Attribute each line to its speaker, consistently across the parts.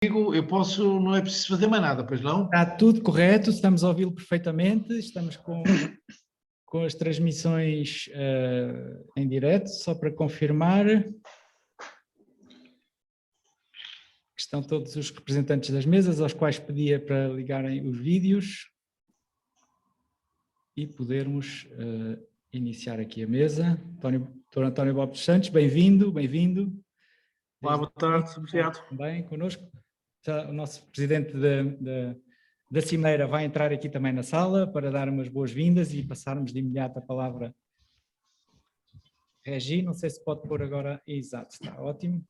Speaker 1: Eu posso, não é preciso fazer mais nada, pois não?
Speaker 2: Está tudo correto, estamos a ouvi-lo perfeitamente, estamos com as transmissões em direto, só para confirmar que estão todos os representantes das mesas, aos quais pedia para ligarem os vídeos e podermos iniciar aqui a mesa. Dr. António Bob dos Santos, bem-vindo, bem-vindo.
Speaker 1: Olá, boa tarde, obrigado.
Speaker 2: Também connosco. O nosso presidente da Cimeira vai entrar aqui também na sala para dar umas boas-vindas e passarmos de imediato a palavra. Regi, não sei se pode pôr agora. Exato, está ótimo.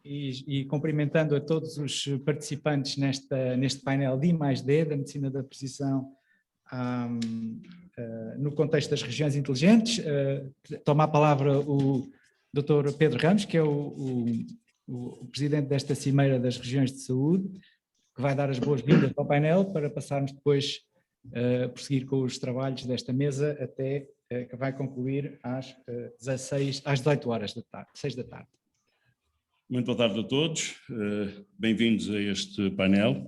Speaker 2: E cumprimentando a todos os participantes neste painel de I+D, da Medicina da Precisão, no contexto das regiões inteligentes. Toma a palavra o Dr. Pedro Ramos, que é o presidente desta Cimeira das Regiões de Saúde, que vai dar as boas-vindas ao painel para passarmos depois a prosseguir com os trabalhos desta mesa até que vai concluir às 18 horas da tarde, 6 da tarde.
Speaker 3: Muito boa tarde a todos, bem-vindos a este painel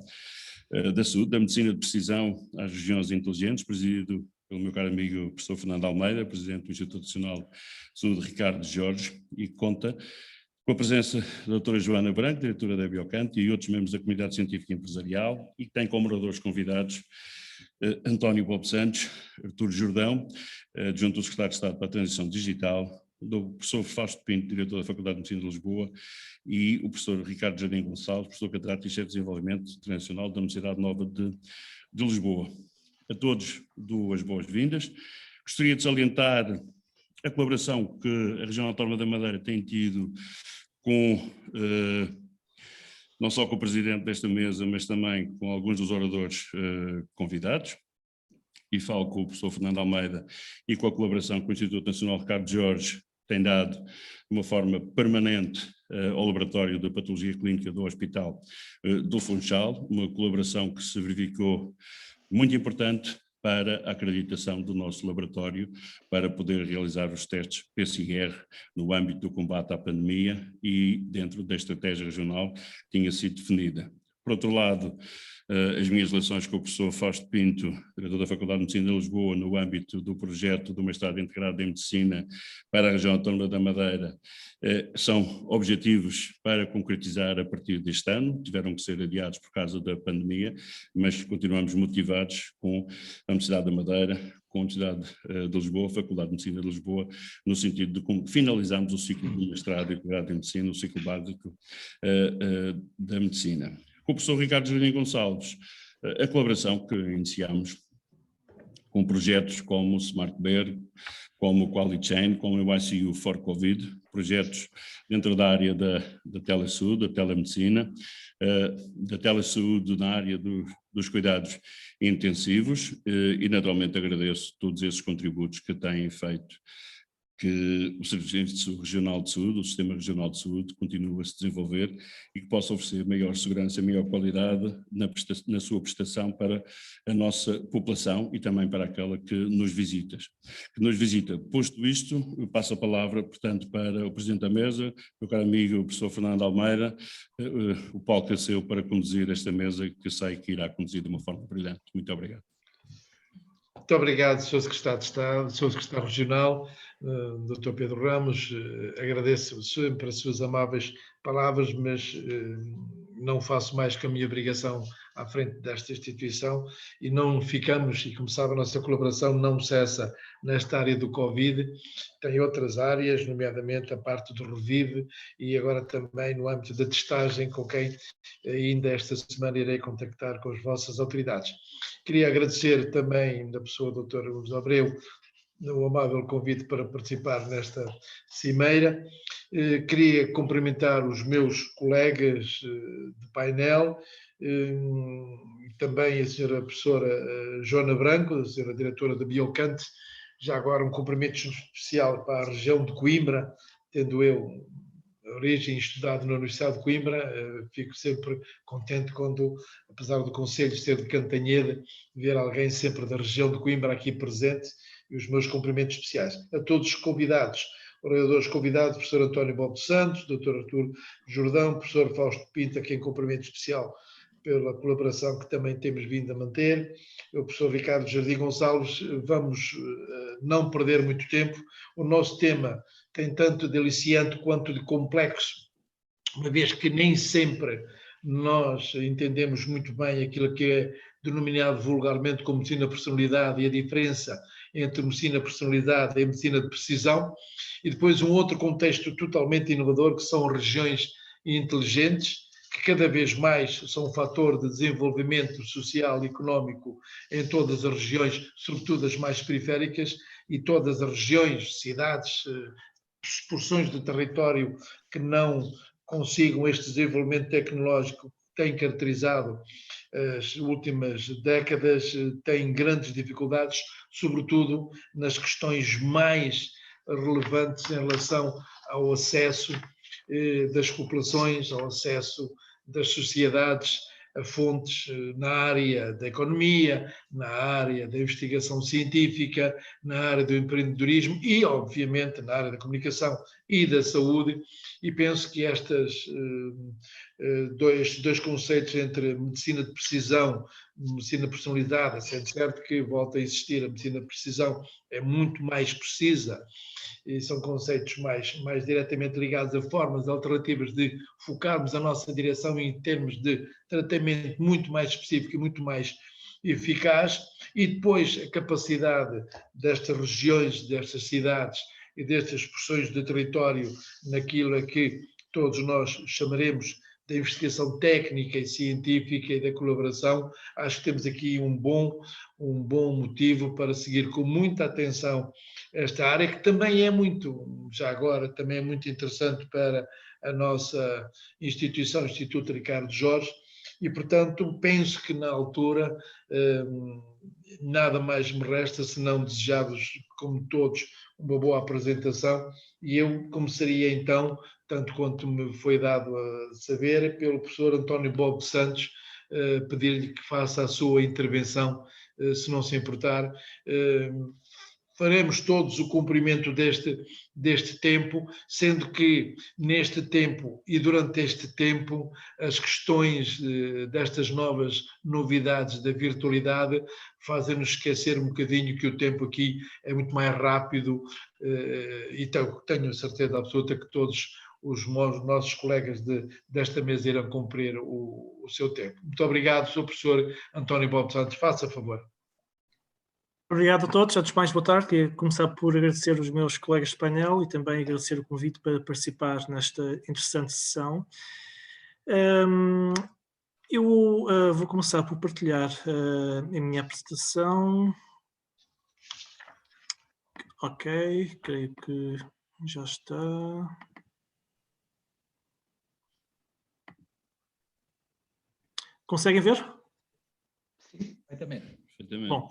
Speaker 3: da saúde, da medicina de precisão às regiões inteligentes, presidido pelo meu caro amigo professor Fernando Almeida, presidente do Instituto Nacional de Saúde Ricardo Jorge, e conta com a presença da doutora Joana Branco, diretora da Biocante, e outros membros da comunidade científica e empresarial, e que tem como oradores convidados António Bob Santos, Artur Jordão, adjunto do secretário de Estado para a Transição Digital, do professor Fausto Pinto, diretor da Faculdade de Medicina de Lisboa, e o professor Ricardo Jardim Gonçalves, professor catedrático e chefe de desenvolvimento internacional da Universidade Nova de Lisboa. A todos dou as boas-vindas. Gostaria de salientar a colaboração que a região autónoma da Madeira tem tido não só com o presidente desta mesa, mas também com alguns dos oradores convidados, e falo com o professor Fernando Almeida e com a colaboração com o Instituto Nacional Ricardo Jorge, tem dado de uma forma permanente ao Laboratório de Patologia Clínica do Hospital do Funchal, uma colaboração que se verificou muito importante para a acreditação do nosso laboratório, para poder realizar os testes PCR no âmbito do combate à pandemia e dentro da estratégia regional que tinha sido definida. Por outro lado, as minhas relações com o professor Fausto Pinto, diretor da Faculdade de Medicina de Lisboa, no âmbito do projeto do mestrado integrado em Medicina para a região autónoma da Madeira, são objetivos para concretizar a partir deste ano, tiveram que ser adiados por causa da pandemia, mas continuamos motivados com a Universidade da Madeira, com a Universidade de Lisboa, a Faculdade de Medicina de Lisboa, no sentido de como finalizarmos o ciclo de mestrado integrado em Medicina, o ciclo básico da Medicina. Com o professor Ricardo Jardim Gonçalves, a colaboração que iniciamos com projetos como o SmartBear, como o QualiChain, como o ICU for Covid, projetos dentro da área da telesaúde, da telemedicina, da telesaúde na área dos cuidados intensivos, e naturalmente agradeço todos esses contributos que têm feito que o Serviço Regional de Saúde, o Sistema Regional de Saúde, continue a se desenvolver e que possa oferecer maior segurança, maior qualidade na sua prestação para a nossa população e também para aquela que nos visita. Posto isto, eu passo a palavra, portanto, para o Presidente da Mesa, meu caro amigo, o professor Fernando Almeida. O palco é seu para conduzir esta mesa, que sei que irá conduzir de uma forma brilhante. Muito obrigado.
Speaker 1: Muito obrigado, Sr. Secretário de Estado, Sr. Secretário Regional, Dr. Pedro Ramos. Agradeço sempre as suas amáveis palavras, mas não faço mais que a minha obrigação à frente desta instituição e não ficamos, e como sabe, a nossa colaboração não cessa nesta área do Covid, tem outras áreas, nomeadamente a parte do Revive e agora também no âmbito da testagem, com quem ainda esta semana irei contactar com as vossas autoridades. Queria agradecer também, da pessoa do Dr. Luís Abreu, o amável convite para participar nesta cimeira. Queria cumprimentar os meus colegas de painel, também a senhora professora Joana Branco, a senhora diretora da Biocante, já agora um cumprimento especial para a região de Coimbra, tendo eu origem estudado na Universidade de Coimbra, fico sempre contente quando, apesar do Conselho ser de Cantanhede, ver alguém sempre da região de Coimbra aqui presente, e os meus cumprimentos especiais. A todos os convidados, oradores convidados, professor António Bob Santos, doutor Artur Jordão, professor Fausto Pinto, a quem cumprimento especial pela colaboração que também temos vindo a manter, o professor Ricardo Jardim Gonçalves. Vamos não perder muito tempo. O nosso tema tem tanto de aliciante quanto de complexo, uma vez que nem sempre nós entendemos muito bem aquilo que é denominado vulgarmente como medicina de personalidade e a diferença entre medicina de personalidade e medicina de precisão, e depois um outro contexto totalmente inovador, que são regiões inteligentes, que cada vez mais são um fator de desenvolvimento social e económico em todas as regiões, sobretudo as mais periféricas, e todas as regiões, cidades, porções de território que não consigam este desenvolvimento tecnológico que tem caracterizado as últimas décadas, têm grandes dificuldades, sobretudo nas questões mais relevantes em relação ao acesso das populações, ao acesso das sociedades a fontes na área da economia, na área da investigação científica, na área do empreendedorismo e, obviamente, na área da comunicação e da saúde. E penso que estes dois conceitos entre medicina de precisão e medicina personalizada, sendo certo que volta a existir, a medicina de precisão é muito mais precisa, e são conceitos mais diretamente ligados a formas alternativas de focarmos a nossa direção em termos de tratamento muito mais específico e muito mais eficaz, e depois a capacidade destas regiões, destas cidades e destas porções de território naquilo a que todos nós chamaremos da investigação técnica e científica e da colaboração. Acho que temos aqui um bom motivo para seguir com muita atenção esta área, que também é muito, já agora, também é muito interessante para a nossa instituição, Instituto Ricardo Jorge, e, portanto, penso que na altura nada mais me resta senão desejar-vos, como todos, uma boa apresentação, e eu começaria então, tanto quanto me foi dado a saber, pelo professor António Bob Santos, pedir-lhe que faça a sua intervenção, se não se importar. Faremos todos o cumprimento deste tempo, sendo que neste tempo e durante este tempo as questões destas novas novidades da virtualidade fazem-nos esquecer um bocadinho que o tempo aqui é muito mais rápido, e tenho certeza absoluta que todos os nossos colegas desta mesa irão cumprir o seu tempo. Muito obrigado, Sr. Professor António Bob Santos. Faça favor.
Speaker 4: Obrigado a todos. Antes de mais, boa tarde. Queria começar por agradecer os meus colegas de painel e também agradecer o convite para participar nesta interessante sessão. Eu vou começar por partilhar a minha apresentação. Ok, creio que já está. Conseguem ver?
Speaker 2: Sim, perfeitamente.
Speaker 4: Bom,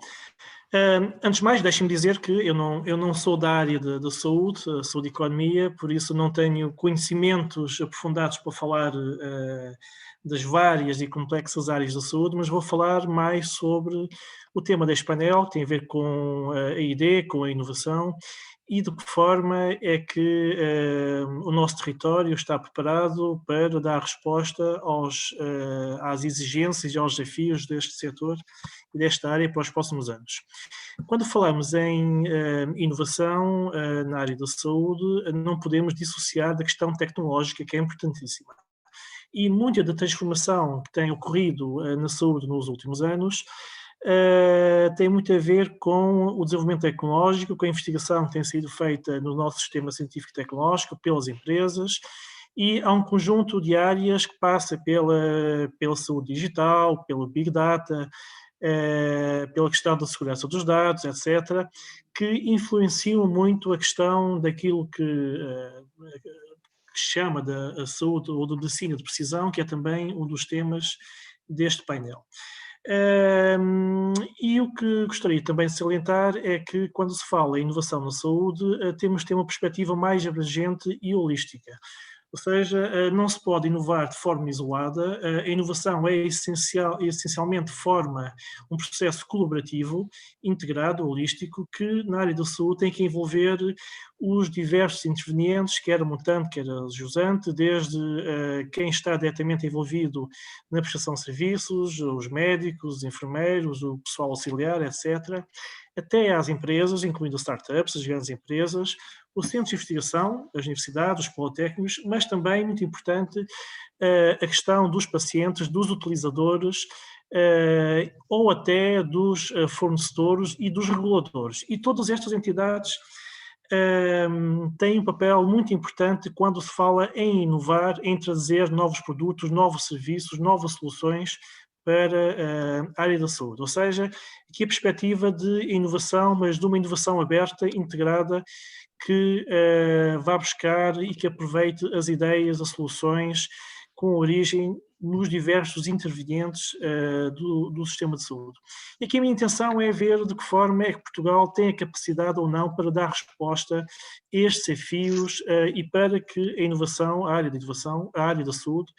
Speaker 4: antes de mais, deixem-me dizer que eu não sou da área da saúde, sou de economia, por isso não tenho conhecimentos aprofundados para falar das várias e complexas áreas da saúde, mas vou falar mais sobre o tema deste painel, que tem a ver com a ID, com a inovação, e de que forma é que o nosso território está preparado para dar resposta às exigências e aos desafios deste setor e desta área para os próximos anos. Quando falamos em inovação na área da saúde, não podemos dissociar da questão tecnológica, que é importantíssima. E muita da transformação que tem ocorrido na saúde nos últimos anos tem muito a ver com o desenvolvimento tecnológico, com a investigação que tem sido feita no nosso sistema científico e tecnológico, pelas empresas, e há um conjunto de áreas que passa pela saúde digital, pelo Big Data, pela questão da segurança dos dados, etc., que influenciam muito a questão daquilo que chama da saúde ou da medicina de precisão, que é também um dos temas deste painel. E o que gostaria também de salientar é que, quando se fala em inovação na saúde, temos de ter uma perspectiva mais abrangente e holística. Ou seja, não se pode inovar de forma isolada, a inovação essencialmente forma um processo colaborativo, integrado, holístico, que na área da saúde tem que envolver os diversos intervenientes, quer a montante, quer a jusante, desde quem está diretamente envolvido na prestação de serviços, os médicos, os enfermeiros, o pessoal auxiliar, etc., até às empresas, incluindo as startups, as grandes empresas, os centros de investigação, as universidades, os politécnicos, mas também, muito importante, a questão dos pacientes, dos utilizadores, ou até dos fornecedores e dos reguladores. E todas estas entidades têm um papel muito importante quando se fala em inovar, em trazer novos produtos, novos serviços, novas soluções para a área da saúde. Ou seja, aqui a perspectiva de inovação, mas de uma inovação aberta, integrada, que vá buscar e que aproveite as ideias, as soluções com origem nos diversos intervenientes do sistema de saúde. E aqui a minha intenção é ver de que forma é que Portugal tem a capacidade ou não para dar resposta a estes desafios e para que a inovação, a área de inovação, a área da saúde,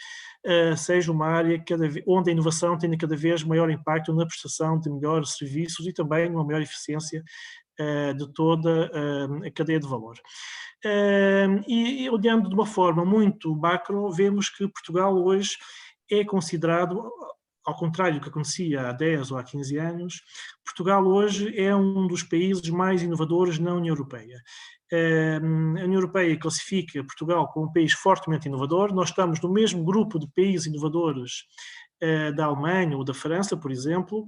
Speaker 4: seja uma área onde a inovação tenha cada vez maior impacto na prestação de melhores serviços e também uma maior eficiência de toda a cadeia de valor. E olhando de uma forma muito macro, vemos que Portugal hoje é considerado, ao contrário do que acontecia há 10 ou há 15 anos, Portugal hoje é um dos países mais inovadores na União Europeia. A União Europeia classifica Portugal como um país fortemente inovador. Nós estamos no mesmo grupo de países inovadores da Alemanha ou da França, por exemplo,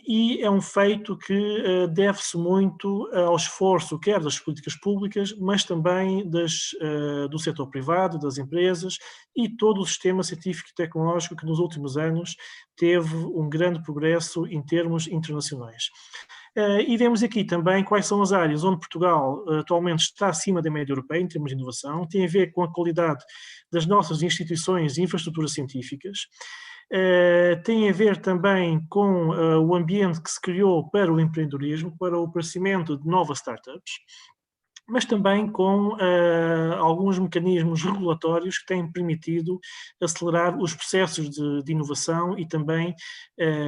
Speaker 4: e é um feito que deve-se muito ao esforço, quer das políticas públicas, mas também do setor privado, das empresas e todo o sistema científico e tecnológico que nos últimos anos teve um grande progresso em termos internacionais. E vemos aqui também quais são as áreas onde Portugal atualmente está acima da média europeia em termos de inovação, tem a ver com a qualidade das nossas instituições e infraestruturas científicas, tem a ver também com o ambiente que se criou para o empreendedorismo, para o aparecimento de novas startups, mas também com alguns mecanismos regulatórios que têm permitido acelerar os processos de inovação e também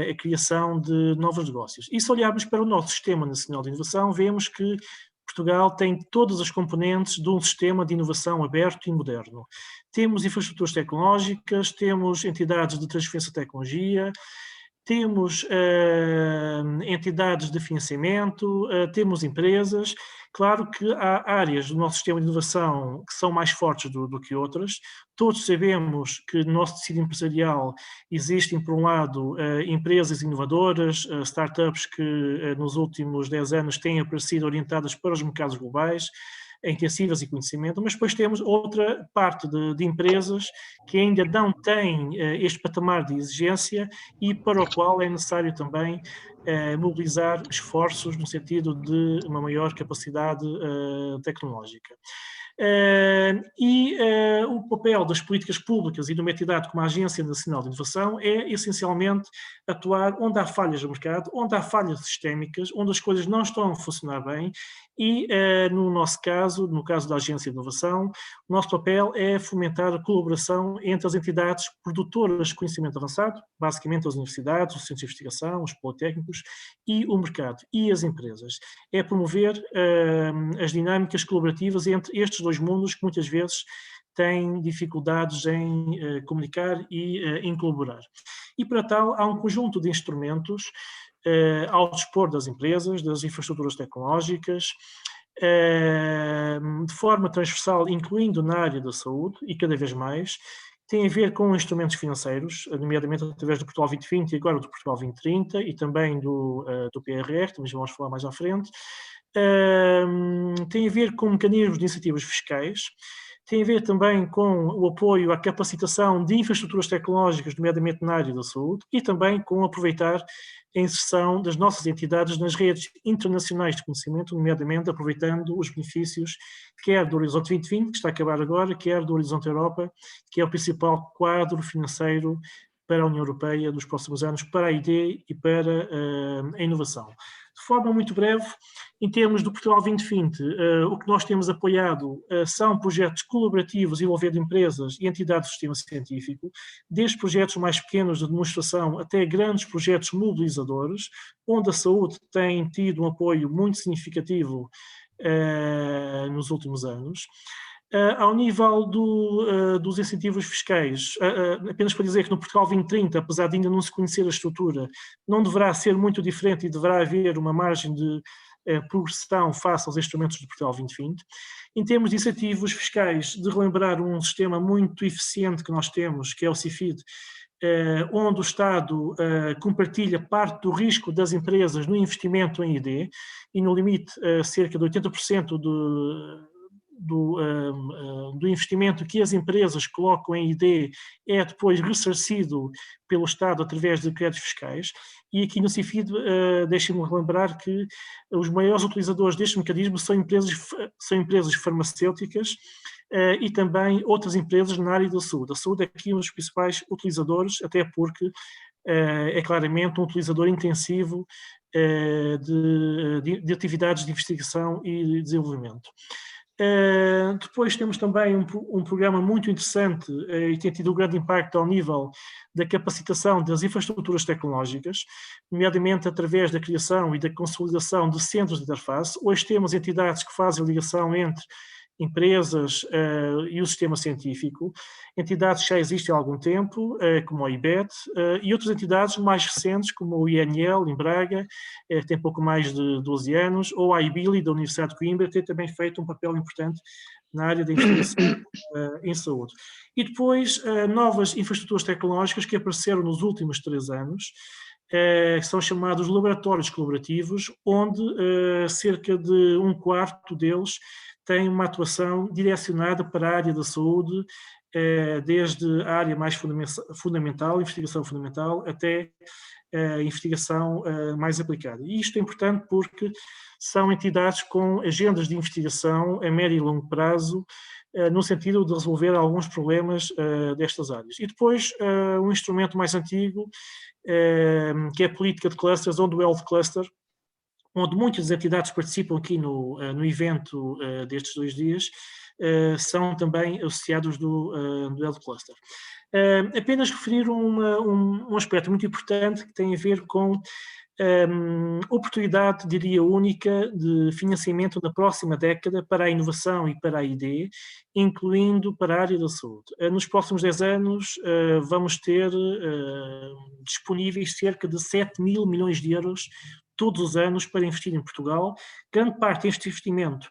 Speaker 4: a criação de novos negócios. E se olharmos para o nosso Sistema Nacional de Inovação, vemos que Portugal tem todas as componentes de um sistema de inovação aberto e moderno. Temos infraestruturas tecnológicas, temos entidades de transferência de tecnologia, temos entidades de financiamento, temos empresas. Claro que há áreas do nosso sistema de inovação que são mais fortes do que outras. Todos sabemos que no nosso tecido empresarial existem, por um lado, empresas inovadoras, startups que nos últimos 10 anos têm aparecido orientadas para os mercados globais, intensivas e conhecimento, mas depois temos outra parte de empresas que ainda não têm este patamar de exigência e para o qual é necessário também mobilizar esforços no sentido de uma maior capacidade tecnológica. O papel das políticas públicas e de uma entidade como a Agência Nacional de Inovação é essencialmente atuar onde há falhas no mercado, onde há falhas sistémicas, onde as coisas não estão a funcionar bem e, no nosso caso, no caso da Agência de Inovação, o nosso papel é fomentar a colaboração entre as entidades produtoras de conhecimento avançado, basicamente as universidades, os centros de investigação, os politécnicos e o mercado e as empresas. É promover as dinâmicas colaborativas entre estes dois mundos que muitas vezes têm dificuldades em comunicar e em colaborar. E para tal há um conjunto de instrumentos ao dispor das empresas, das infraestruturas tecnológicas, de forma transversal, incluindo na área da saúde e cada vez mais, tem a ver com instrumentos financeiros, nomeadamente através do Portugal 2020 e agora do Portugal 2030 e também do PRR, também já vamos falar mais à frente. Tem a ver com mecanismos de incentivos fiscais, tem a ver também com o apoio à capacitação de infraestruturas tecnológicas, nomeadamente na área da saúde, e também com aproveitar a inserção das nossas entidades nas redes internacionais de conhecimento, nomeadamente aproveitando os benefícios quer do Horizonte 2020, que está a acabar agora, quer do Horizonte Europa, que é o principal quadro financeiro para a União Europeia dos próximos anos, para a ID e para a inovação. De forma muito breve, Em termos do Portugal 2020, o que nós temos apoiado são projetos colaborativos envolvendo empresas e entidades do sistema científico, desde projetos mais pequenos de demonstração até grandes projetos mobilizadores, onde a saúde tem tido um apoio muito significativo nos últimos anos. Ao nível dos incentivos fiscais, apenas para dizer que no Portugal 2030, apesar de ainda não se conhecer a estrutura, não deverá ser muito diferente e deverá haver uma margem de progressão face aos instrumentos do Portugal 2020. Em termos de incentivos fiscais, de relembrar um sistema muito eficiente que nós temos, que é o CIFID, onde o Estado compartilha parte do risco das empresas no investimento em ID e no limite cerca de 80% do investimento que as empresas colocam em ID é depois ressarcido pelo Estado através de créditos fiscais. E aqui no CIFID, deixem-me relembrar que os maiores utilizadores deste mecanismo são empresas farmacêuticas e também outras empresas na área da saúde. A saúde é aqui um dos principais utilizadores, até porque é claramente um utilizador intensivo de atividades de investigação e de desenvolvimento. Depois temos também um programa muito interessante e tem tido um grande impacto ao nível da capacitação das infraestruturas tecnológicas, nomeadamente através da criação e da consolidação de centros de interface. Hoje temos entidades que fazem a ligação entre empresas e o sistema científico, entidades que já existem há algum tempo, como a IBET, e outras entidades mais recentes, como o INL, em Braga, tem pouco mais de 12 anos, ou a IBILI, da Universidade de Coimbra, que tem também feito um papel importante na área da investigação em saúde. E depois, novas infraestruturas tecnológicas que apareceram nos últimos 3 anos, são chamados laboratórios colaborativos, onde cerca de 1/4 deles tem uma atuação direcionada para a área da saúde, desde a área mais fundamental, investigação fundamental, até a investigação mais aplicada. E isto é importante porque são entidades com agendas de investigação a médio e longo prazo, no sentido de resolver alguns problemas destas áreas. E depois, um instrumento mais antigo, que é a política de clusters, onde o Health Cluster, onde muitas entidades participam aqui no evento destes 2 dias, são também associados do Health Cluster. Apenas referir um aspecto muito importante que tem a ver com oportunidade, diria, única de financiamento na próxima década para a inovação e para a ID, incluindo para a área da saúde. Nos próximos 10 anos vamos ter disponíveis cerca de 7 mil milhões de euros todos os anos para investir em Portugal. Grande parte deste investimento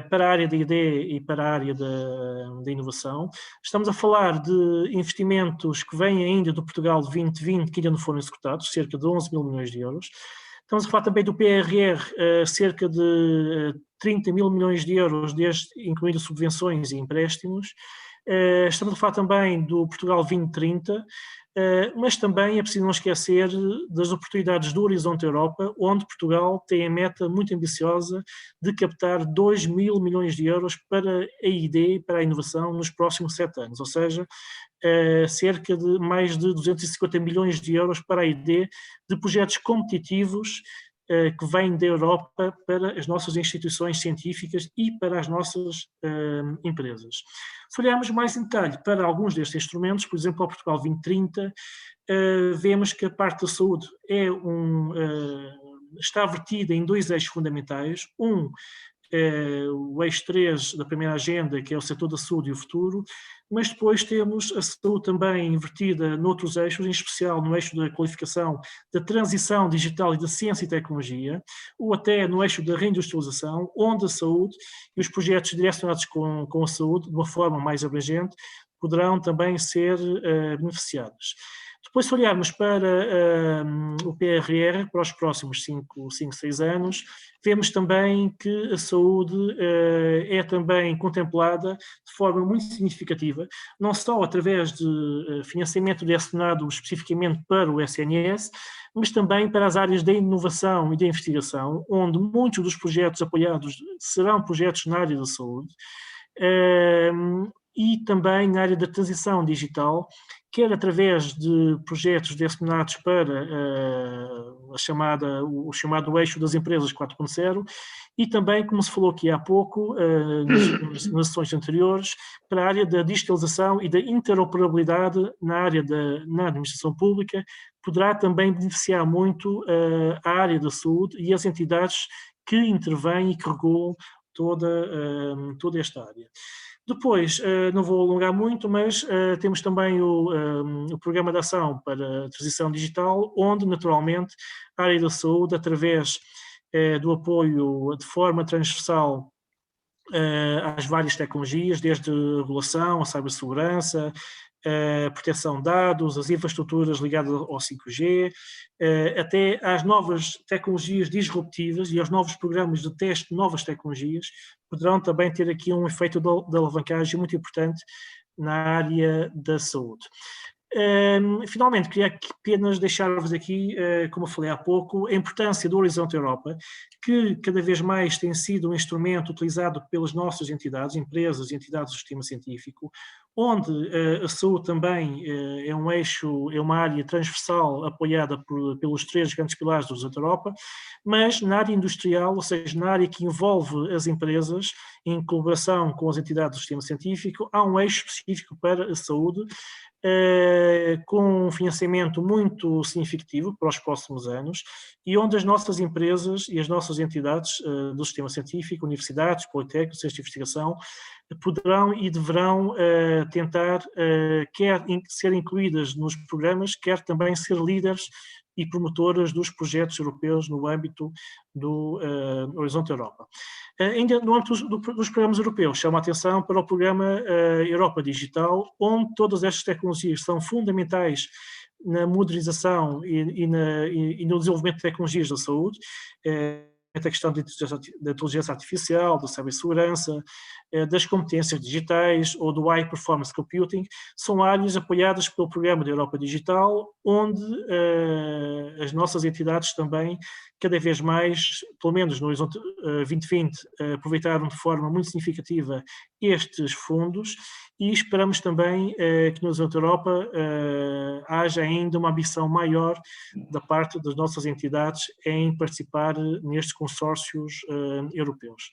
Speaker 4: para a área da ID e para a área da inovação. Estamos a falar de investimentos que vêm ainda do Portugal 2020 que ainda não foram executados, cerca de 11 mil milhões de euros. Estamos a falar também do PRR, cerca de 30 mil milhões de euros, incluindo subvenções e empréstimos. Estamos a falar também do Portugal 2030, mas também é preciso não esquecer das oportunidades do Horizonte Europa, onde Portugal tem a meta muito ambiciosa de captar 2 mil milhões de euros para a ID, para a inovação, nos próximos 7 anos, ou seja, cerca de mais de 250 milhões de euros para a ID de projetos competitivos que vêm da Europa para as nossas instituições científicas e para as nossas empresas. Se olharmos mais em detalhe para alguns destes instrumentos, por exemplo, ao Portugal 2030, vemos que a parte da saúde está vertida em 2 eixos fundamentais. O eixo 3 da primeira agenda, que é o setor da saúde e o futuro, mas depois temos a saúde também invertida noutros eixos, em especial no eixo da qualificação, da transição digital e da ciência e tecnologia, ou até no eixo da reindustrialização, onde a saúde e os projetos direcionados com a saúde, de uma forma mais abrangente, poderão também ser beneficiados. Depois, se olharmos para o PRR, para os próximos 5, 6 anos, vemos também que a saúde é também contemplada de forma muito significativa, não só através de financiamento direcionado especificamente para o SNS, mas também para as áreas da inovação e da investigação, onde muitos dos projetos apoiados serão projetos na área da saúde, e também na área da transição digital, quer através de projetos direcionados para o chamado eixo das empresas 4.0, e também, como se falou aqui há pouco, nas sessões anteriores, para a área da digitalização e da interoperabilidade na administração pública, poderá também beneficiar muito a área da saúde e as entidades que intervêm e que regulam toda esta área. Depois, não vou alongar muito, mas temos também o Programa de Ação para a Transição Digital, onde, naturalmente, a área da saúde, através do apoio de forma transversal às várias tecnologias, desde a regulação, a cibersegurança, a proteção de dados, as infraestruturas ligadas ao 5G, até às novas tecnologias disruptivas e aos novos programas de teste de novas tecnologias, poderão também ter aqui um efeito de alavancagem muito importante na área da saúde. Finalmente, queria apenas deixar-vos aqui, como eu falei há pouco, a importância do Horizonte Europa, que cada vez mais tem sido um instrumento utilizado pelas nossas entidades, empresas e entidades do sistema científico, onde a saúde também é um eixo, é uma área transversal apoiada pelos 3 grandes pilares do Horizonte Europa, mas na área industrial, ou seja, na área que envolve as empresas, em colaboração com as entidades do sistema científico, há um eixo específico para a saúde, com um financiamento muito significativo para os próximos anos, e onde as nossas empresas e as nossas entidades do sistema científico, universidades, politécnicos, centros de investigação, poderão e deverão tentar quer ser incluídas nos programas, quer também ser líderes e promotoras dos projetos europeus no âmbito do Horizonte Europa. Ainda no âmbito dos programas europeus, chama a atenção para o programa Europa Digital, onde todas estas tecnologias são fundamentais na modernização e no desenvolvimento de tecnologias da saúde, a questão da inteligência artificial, da cibersegurança, das competências digitais ou do High Performance Computing, são áreas apoiadas pelo Programa da Europa Digital, onde as nossas entidades também, cada vez mais, pelo menos no Horizonte 2020, aproveitaram de forma muito significativa estes fundos, e esperamos também que no Horizonte Europa haja ainda uma ambição maior da parte das nossas entidades em participar nestes consórcios europeus.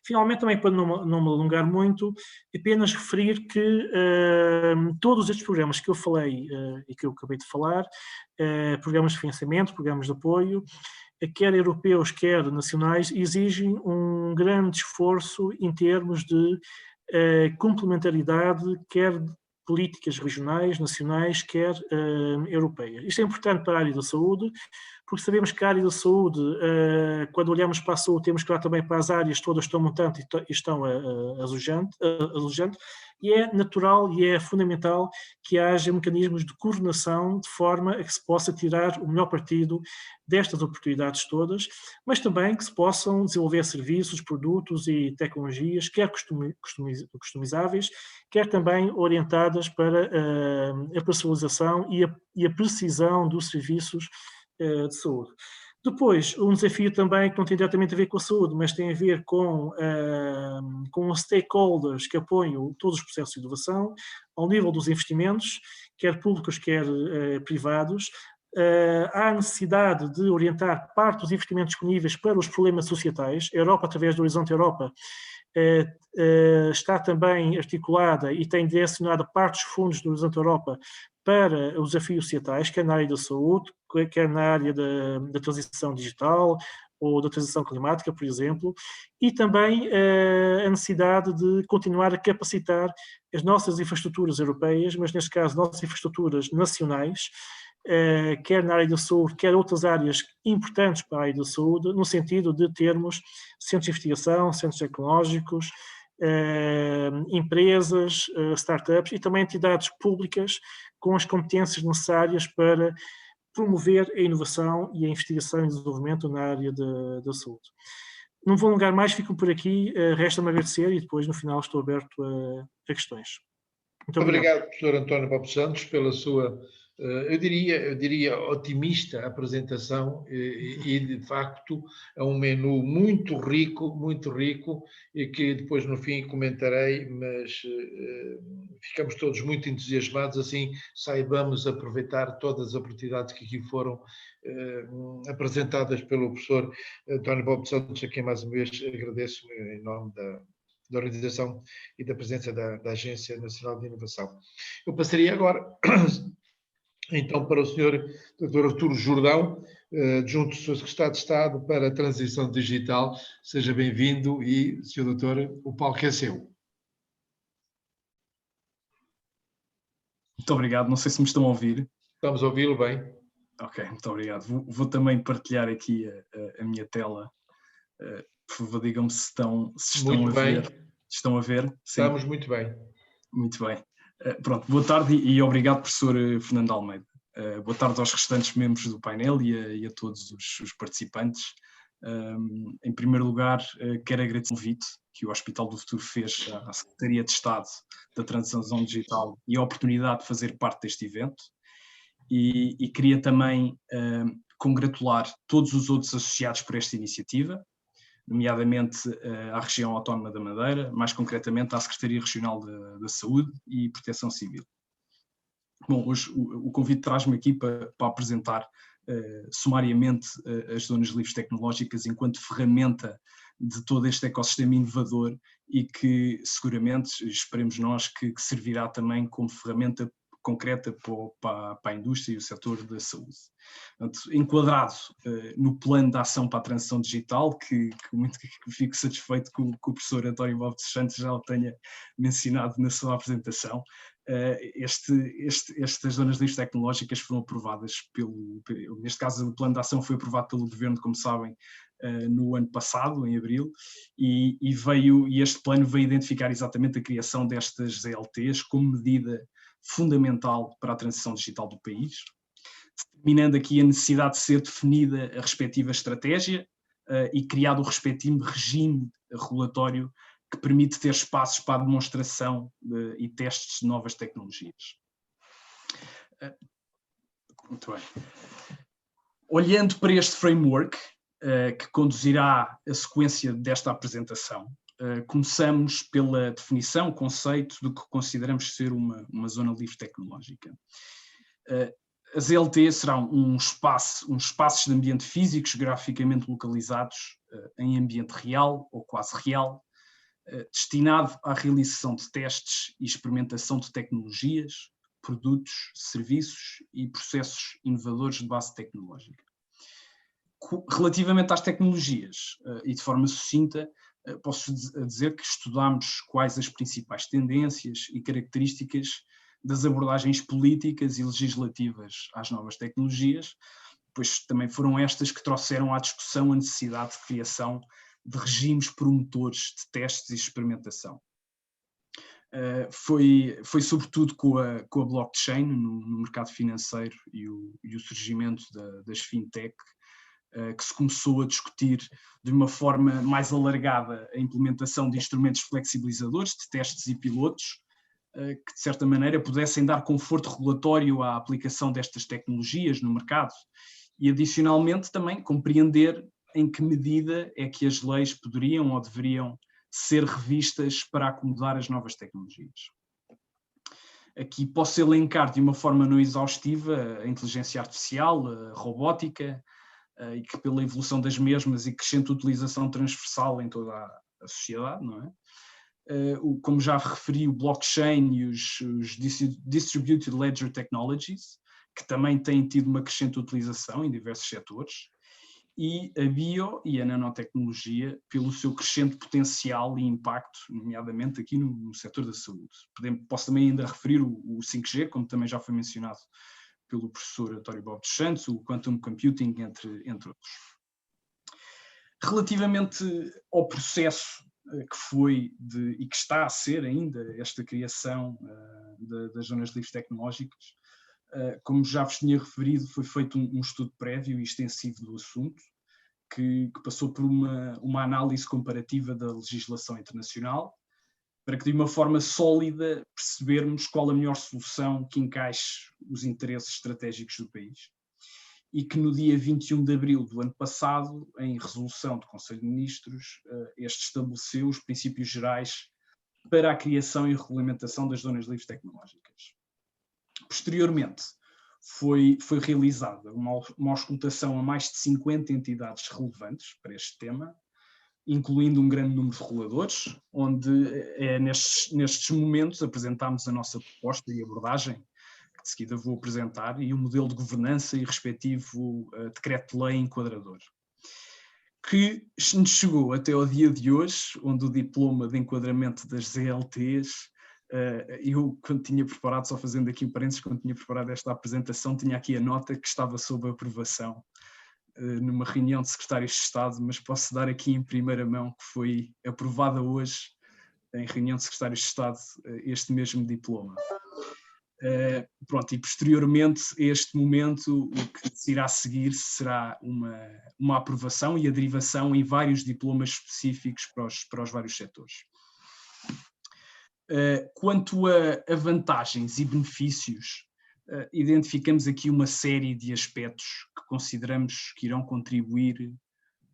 Speaker 4: Finalmente, também para não me alongar muito, apenas referir que todos estes programas que eu falei e que eu acabei de falar, programas de financiamento, programas de apoio, quer europeus, quer nacionais, exigem um grande esforço em termos de complementaridade, quer de políticas regionais, nacionais, quer europeias. Isto é importante para a área da saúde, porque sabemos que a área da saúde, quando olhamos para a saúde, temos que olhar também para as áreas todas que estão montando e estão alojando, e é natural e é fundamental que haja mecanismos de coordenação de forma a que se possa tirar o melhor partido destas oportunidades todas, mas também que se possam desenvolver serviços, produtos e tecnologias, quer customizáveis, quer também orientadas para a personalização e a precisão dos serviços de saúde. Depois, um desafio também que não tem diretamente a ver com a saúde, mas tem a ver com os stakeholders que apoiam todos os processos de inovação, ao nível dos investimentos, quer públicos, quer privados. Há a necessidade de orientar parte dos investimentos disponíveis para os problemas societais. A Europa, através do Horizonte Europa, está também articulada e tem direcionado parte dos fundos do Horizonte Europa para os desafios societais, quer na área da saúde, quer na área da transição digital ou da transição climática, por exemplo, e também a necessidade de continuar a capacitar as nossas infraestruturas europeias, mas neste caso nossas infraestruturas nacionais, quer na área da saúde, quer outras áreas importantes para a área da saúde, no sentido de termos centros de investigação, centros tecnológicos, empresas, startups e também entidades públicas com as competências necessárias para promover a inovação e a investigação e desenvolvimento na área da saúde. Não vou alongar mais, fico por aqui, resta-me agradecer e depois no final estou aberto a questões.
Speaker 1: Muito obrigado, professor António Paulo Santos, pela sua eu diria otimista a apresentação e de facto é um menu muito rico e que depois no fim comentarei, mas ficamos todos muito entusiasmados, assim saibamos aproveitar todas as oportunidades que aqui foram apresentadas pelo professor António Bob Santos, a quem mais uma vez agradeço em nome da organização e da presença da Agência Nacional de Inovação. Eu passaria agora, então, para o Sr. Dr. Arturo Jordão, adjunto do Secretário de Estado para a Transição Digital. Seja bem-vindo e, Sr. Doutor, o palco é seu.
Speaker 5: Muito obrigado, não sei se me estão a ouvir.
Speaker 1: Estamos a ouvi-lo bem.
Speaker 5: Ok, muito obrigado. Vou também partilhar aqui a minha tela. Por favor, digam-me se estão
Speaker 1: muito
Speaker 5: a ver.
Speaker 1: Bem.
Speaker 5: Estão a ver? Sim.
Speaker 1: Estamos muito bem.
Speaker 5: Muito bem. Pronto, boa tarde e obrigado, professor Fernando Almeida. Boa tarde aos restantes membros do painel e a todos os participantes. Em primeiro lugar, quero agradecer o convite que o Hospital do Futuro fez à Secretaria de Estado da Transição Digital e a oportunidade de fazer parte deste evento. E queria também congratular todos os outros associados por esta iniciativa, nomeadamente à Região Autónoma da Madeira, mais concretamente à Secretaria Regional da Saúde e Proteção Civil. Bom, hoje o convite traz-me aqui para apresentar sumariamente as zonas livres tecnológicas enquanto ferramenta de todo este ecossistema inovador e que seguramente, esperemos nós, que servirá também como ferramenta concreta para a indústria e o setor da saúde. Portanto, enquadrado no plano de ação para a transição digital, que fico satisfeito que o professor António Bob Santos já o tenha mencionado na sua apresentação, estas zonas livres tecnológicas foram aprovadas neste caso o plano de ação foi aprovado pelo Governo, como sabem, no ano passado, em abril, e este plano veio identificar exatamente a criação destas ZLTs como medida fundamental para a transição digital do país, determinando aqui a necessidade de ser definida a respectiva estratégia e criado o respectivo regime regulatório que permite ter espaços para a demonstração e testes de novas tecnologias. Muito bem. Olhando para este framework, que conduzirá a sequência desta apresentação, começamos pela definição, conceito do que consideramos ser uma zona livre tecnológica. As ZLT serão uns espaços de ambiente físico geograficamente localizados em ambiente real ou quase real, destinado à realização de testes e experimentação de tecnologias, produtos, serviços e processos inovadores de base tecnológica. Relativamente às tecnologias, e de forma sucinta, posso dizer que estudamos quais as principais tendências e características das abordagens políticas e legislativas às novas tecnologias, pois também foram estas que trouxeram à discussão a necessidade de criação de regimes promotores de testes e experimentação. Foi sobretudo com a blockchain no mercado financeiro e o surgimento das fintech que se começou a discutir de uma forma mais alargada a implementação de instrumentos flexibilizadores, de testes e pilotos, que de certa maneira pudessem dar conforto regulatório à aplicação destas tecnologias no mercado e adicionalmente também compreender em que medida é que as leis poderiam ou deveriam ser revistas para acomodar as novas tecnologias. Aqui posso elencar de uma forma não exaustiva a inteligência artificial, a robótica, e que pela evolução das mesmas e crescente utilização transversal em toda a sociedade, não é? Como já referi, o blockchain e os Distributed Ledger Technologies, que também têm tido uma crescente utilização em diversos setores, e a bio e a nanotecnologia pelo seu crescente potencial e impacto, nomeadamente aqui no setor da saúde. Posso também ainda referir o 5G, como também já foi mencionado pelo professor António Bob Santos, o Quantum Computing, entre outros. Relativamente ao processo que foi e que está a ser ainda esta criação das zonas livres tecnológicas, como já vos tinha referido, foi feito um estudo prévio e extensivo do assunto, que passou por uma análise comparativa da legislação internacional, para que de uma forma sólida percebermos qual a melhor solução que encaixe os interesses estratégicos do país. E que no dia 21 de abril do ano passado, em resolução do Conselho de Ministros, este estabeleceu os princípios gerais para a criação e regulamentação das zonas livres tecnológicas. Posteriormente, foi realizada uma auscultação a mais de 50 entidades relevantes para este tema, incluindo um grande número de reguladores, onde nestes momentos apresentámos a nossa proposta e abordagem, que de seguida vou apresentar, e o modelo de governança e respectivo decreto-lei enquadrador, que nos chegou até ao dia de hoje, onde o diploma de enquadramento das ZLTs, eu quando tinha preparado, só fazendo aqui um parênteses, quando tinha preparado esta apresentação, tinha aqui a nota que estava sob aprovação numa reunião de secretários de Estado, mas posso dar aqui em primeira mão que foi aprovada hoje, em reunião de secretários de Estado, este mesmo diploma. Pronto, e posteriormente a este momento, o que se irá seguir será uma aprovação e a derivação em vários diplomas específicos para os vários setores. Quanto a vantagens e benefícios, identificamos aqui uma série de aspectos que consideramos que irão contribuir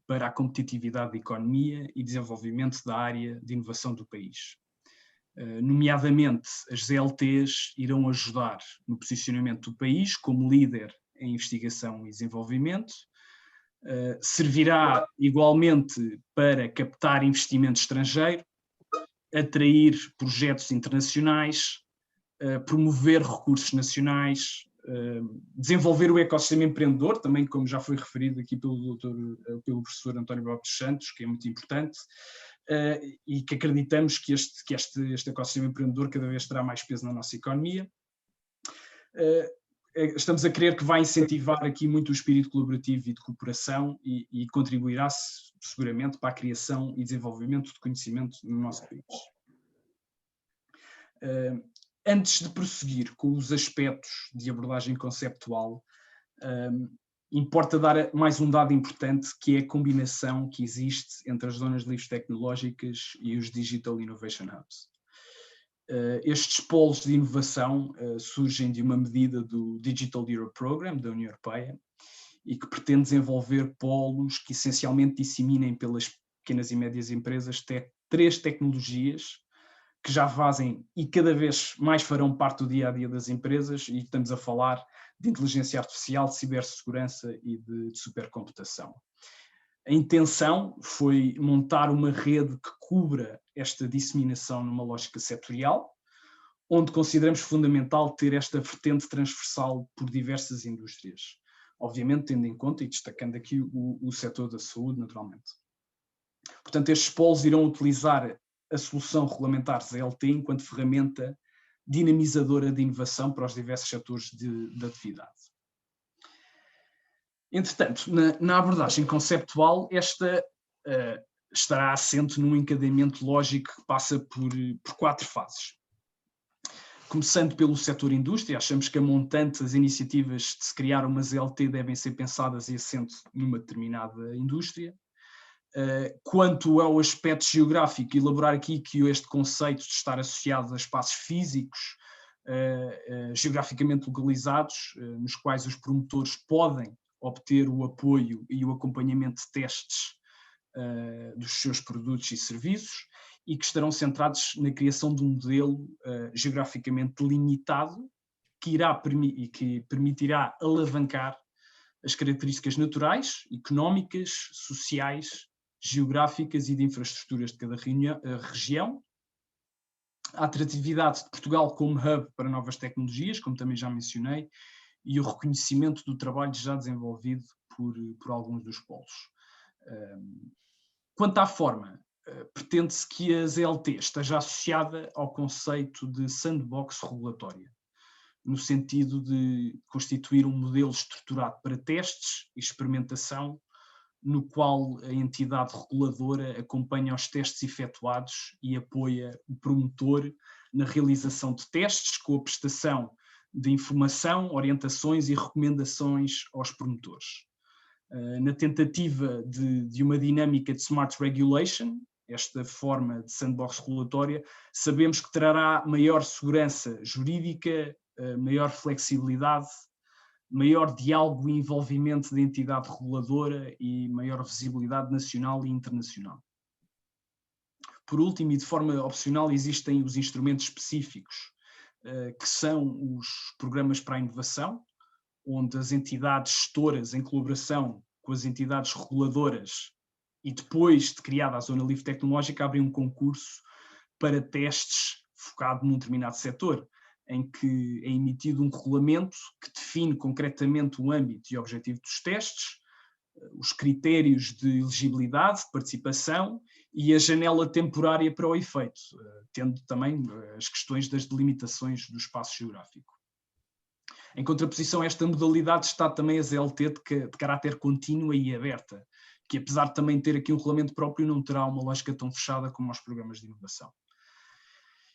Speaker 5: para a competitividade da economia e desenvolvimento da área de inovação do país. Nomeadamente, as ZLTs irão ajudar no posicionamento do país como líder em investigação e desenvolvimento, servirá igualmente para captar investimento estrangeiro, atrair projetos internacionais, promover recursos nacionais, desenvolver o ecossistema empreendedor, também como já foi referido aqui pelo professor António Lopes Santos, que é muito importante, e que acreditamos que este ecossistema empreendedor cada vez terá mais peso na nossa economia. Estamos a crer que vai incentivar aqui muito o espírito colaborativo e de cooperação e contribuirá seguramente para a criação e desenvolvimento de conhecimento no nosso país. Antes de prosseguir com os aspectos de abordagem conceptual, importa dar mais um dado importante, que é a combinação que existe entre as zonas livres tecnológicas e os Digital Innovation Hubs. Estes polos de inovação surgem de uma medida do Digital Europe Program da União Europeia e que pretende desenvolver polos que essencialmente disseminem pelas pequenas e médias empresas 3 tecnologias que já fazem e cada vez mais farão parte do dia-a-dia das empresas, e estamos a falar de inteligência artificial, de cibersegurança e de supercomputação. A intenção foi montar uma rede que cubra esta disseminação numa lógica setorial, onde consideramos fundamental ter esta vertente transversal por diversas indústrias, obviamente tendo em conta e destacando aqui o setor da saúde, naturalmente. Portanto, estes polos irão utilizar a solução regulamentar ZLT enquanto ferramenta dinamizadora de inovação para os diversos setores de atividade. Entretanto, na abordagem conceptual, esta estará assente num encadeamento lógico que passa por 4 fases. Começando pelo setor indústria, achamos que a montante das iniciativas de se criar uma ZLT devem ser pensadas e assente numa determinada indústria. Quanto ao aspecto geográfico, elaborar aqui que este conceito de estar associado a espaços físicos geograficamente localizados, nos quais os promotores podem obter o apoio e o acompanhamento de testes dos seus produtos e serviços, e que estarão centrados na criação de um modelo geograficamente limitado que permitirá alavancar as características naturais, económicas, sociais, geográficas e de infraestruturas de cada região, a atratividade de Portugal como hub para novas tecnologias, como também já mencionei, e o reconhecimento do trabalho já desenvolvido por alguns dos polos. Quanto à forma, pretende-se que a ZLT esteja associada ao conceito de sandbox regulatória, no sentido de constituir um modelo estruturado para testes e experimentação, no qual a entidade reguladora acompanha os testes efetuados e apoia o promotor na realização de testes com a prestação de informação, orientações e recomendações aos promotores. Na tentativa de uma dinâmica de smart regulation, esta forma de sandbox regulatória, sabemos que trará maior segurança jurídica, maior flexibilidade, maior diálogo e envolvimento da entidade reguladora e maior visibilidade nacional e internacional. Por último, e de forma opcional, existem os instrumentos específicos, que são os programas para a inovação, onde as entidades gestoras, em colaboração com as entidades reguladoras, e depois de criada a Zona Livre Tecnológica, abrem um concurso para testes focado num determinado setor, em que é emitido um regulamento que define concretamente o âmbito e objetivo dos testes, os critérios de elegibilidade, de participação e a janela temporária para o efeito, tendo também as questões das delimitações do espaço geográfico. Em contraposição a esta modalidade está também a ZLT de caráter contínuo e aberta, que apesar de também ter aqui um regulamento próprio, não terá uma lógica tão fechada como os programas de inovação.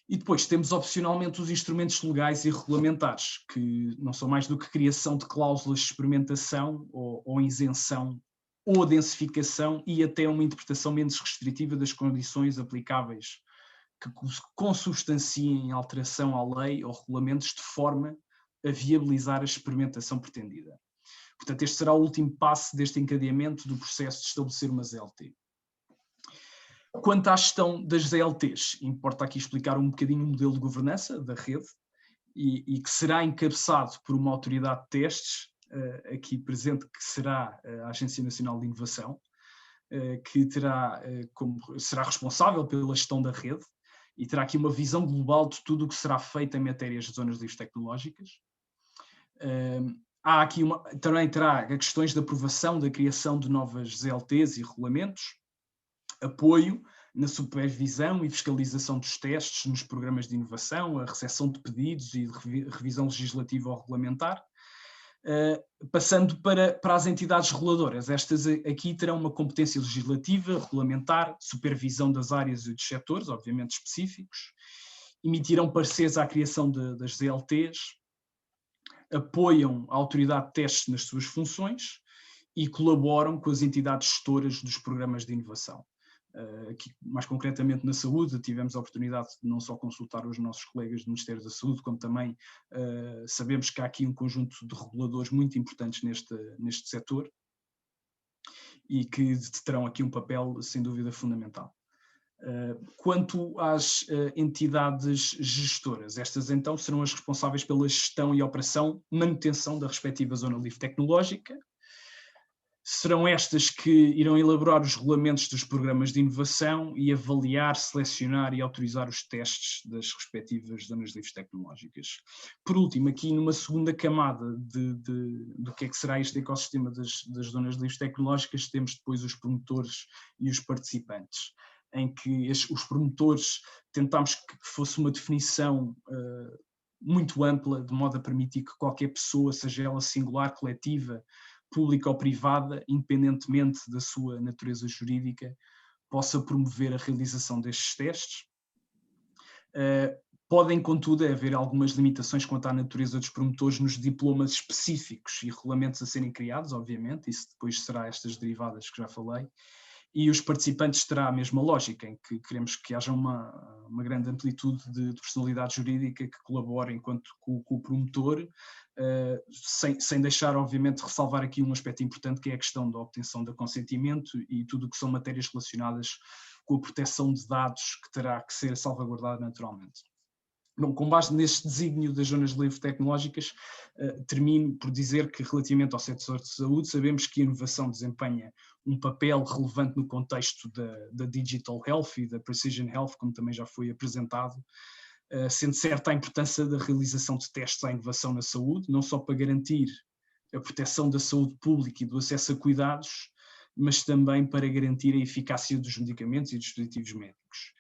Speaker 5: E depois temos opcionalmente os instrumentos legais e regulamentares, que não são mais do que criação de cláusulas de experimentação ou isenção ou densificação e até uma interpretação menos restritiva das condições aplicáveis que consubstanciem alteração à lei ou regulamentos de forma a viabilizar a experimentação pretendida. Portanto, este será o último passo deste encadeamento do processo de estabelecer uma ZLT. Quanto à gestão das ZLTs, importa aqui explicar um bocadinho o modelo de governança da rede e que será encabeçado por uma autoridade de testes, aqui presente, que será a Agência Nacional de Inovação, que será responsável pela gestão da rede e terá aqui uma visão global de tudo o que será feito em matérias de zonas livres tecnológicas. Também terá questões de aprovação da criação de novas ZLTs e regulamentos, apoio na supervisão e fiscalização dos testes nos programas de inovação, a recepção de pedidos e de revisão legislativa ou regulamentar, passando para as entidades reguladoras. Estas aqui terão uma competência legislativa, regulamentar, supervisão das áreas e dos setores, obviamente específicos, emitirão pareceres à criação das ZLTs, apoiam a autoridade de testes nas suas funções e colaboram com as entidades gestoras dos programas de inovação. Aqui, mais concretamente na saúde, tivemos a oportunidade de não só consultar os nossos colegas do Ministério da Saúde, como também sabemos que há aqui um conjunto de reguladores muito importantes neste setor e que terão aqui um papel, sem dúvida, fundamental. Quanto às entidades gestoras, estas então serão as responsáveis pela gestão e operação, manutenção da respectiva Zona Livre Tecnológica. Serão estas que irão elaborar os regulamentos dos programas de inovação e avaliar, selecionar e autorizar os testes das respectivas zonas livres tecnológicas. Por último, aqui numa segunda camada do que é que será este ecossistema das zonas livres tecnológicas, temos depois os promotores e os participantes, em que os promotores tentámos que fosse uma definição muito ampla, de modo a permitir que qualquer pessoa, seja ela singular, coletiva, pública ou privada, independentemente da sua natureza jurídica, possa promover a realização destes testes. Podem, contudo, haver algumas limitações quanto à natureza dos promotores nos diplomas específicos e regulamentos a serem criados, obviamente, isso depois será estas derivadas que já falei, e os participantes terá a mesma lógica, em que queremos que haja uma grande amplitude de personalidade jurídica que colabore enquanto com o promotor, sem deixar, obviamente, ressalvar aqui um aspecto importante, que é a questão da obtenção de consentimento e tudo o que são matérias relacionadas com a proteção de dados, que terá que ser salvaguardada naturalmente. Bom, com base neste desígnio das zonas livres tecnológicas, termino por dizer que, relativamente ao setor de saúde, sabemos que a inovação desempenha um papel relevante no contexto da Digital Health e da Precision Health, como também já foi apresentado, sendo certa a importância da realização de testes à inovação na saúde, não só para garantir a proteção da saúde pública e do acesso a cuidados, mas também para garantir a eficácia dos medicamentos e dos dispositivos médicos.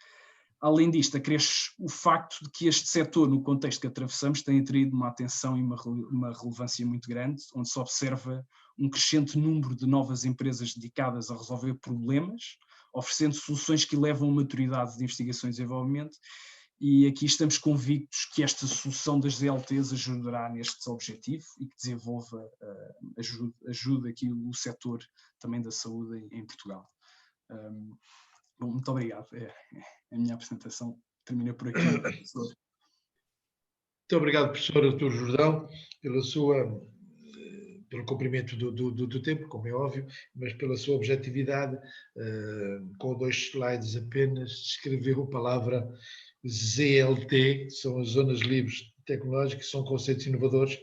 Speaker 5: Além disto, acresce o facto de que este setor, no contexto que atravessamos, tem atraído uma atenção e uma relevância muito grande, onde se observa um crescente número de novas empresas dedicadas a resolver problemas, oferecendo soluções que levam a maturidade de investigações e desenvolvimento, e aqui estamos convictos que esta solução das ZLTs ajudará neste objetivo e que desenvolva, ajude aqui o setor também da saúde em Portugal. Muito obrigado. A minha apresentação termina por aqui, professor.
Speaker 1: Muito obrigado, professor Artur Jordão, pelo cumprimento do tempo, como é óbvio, mas pela sua objetividade, com 2 slides apenas, descreveu a palavra ZLT, que são as Zonas Livres Tecnológicas, que são conceitos inovadores,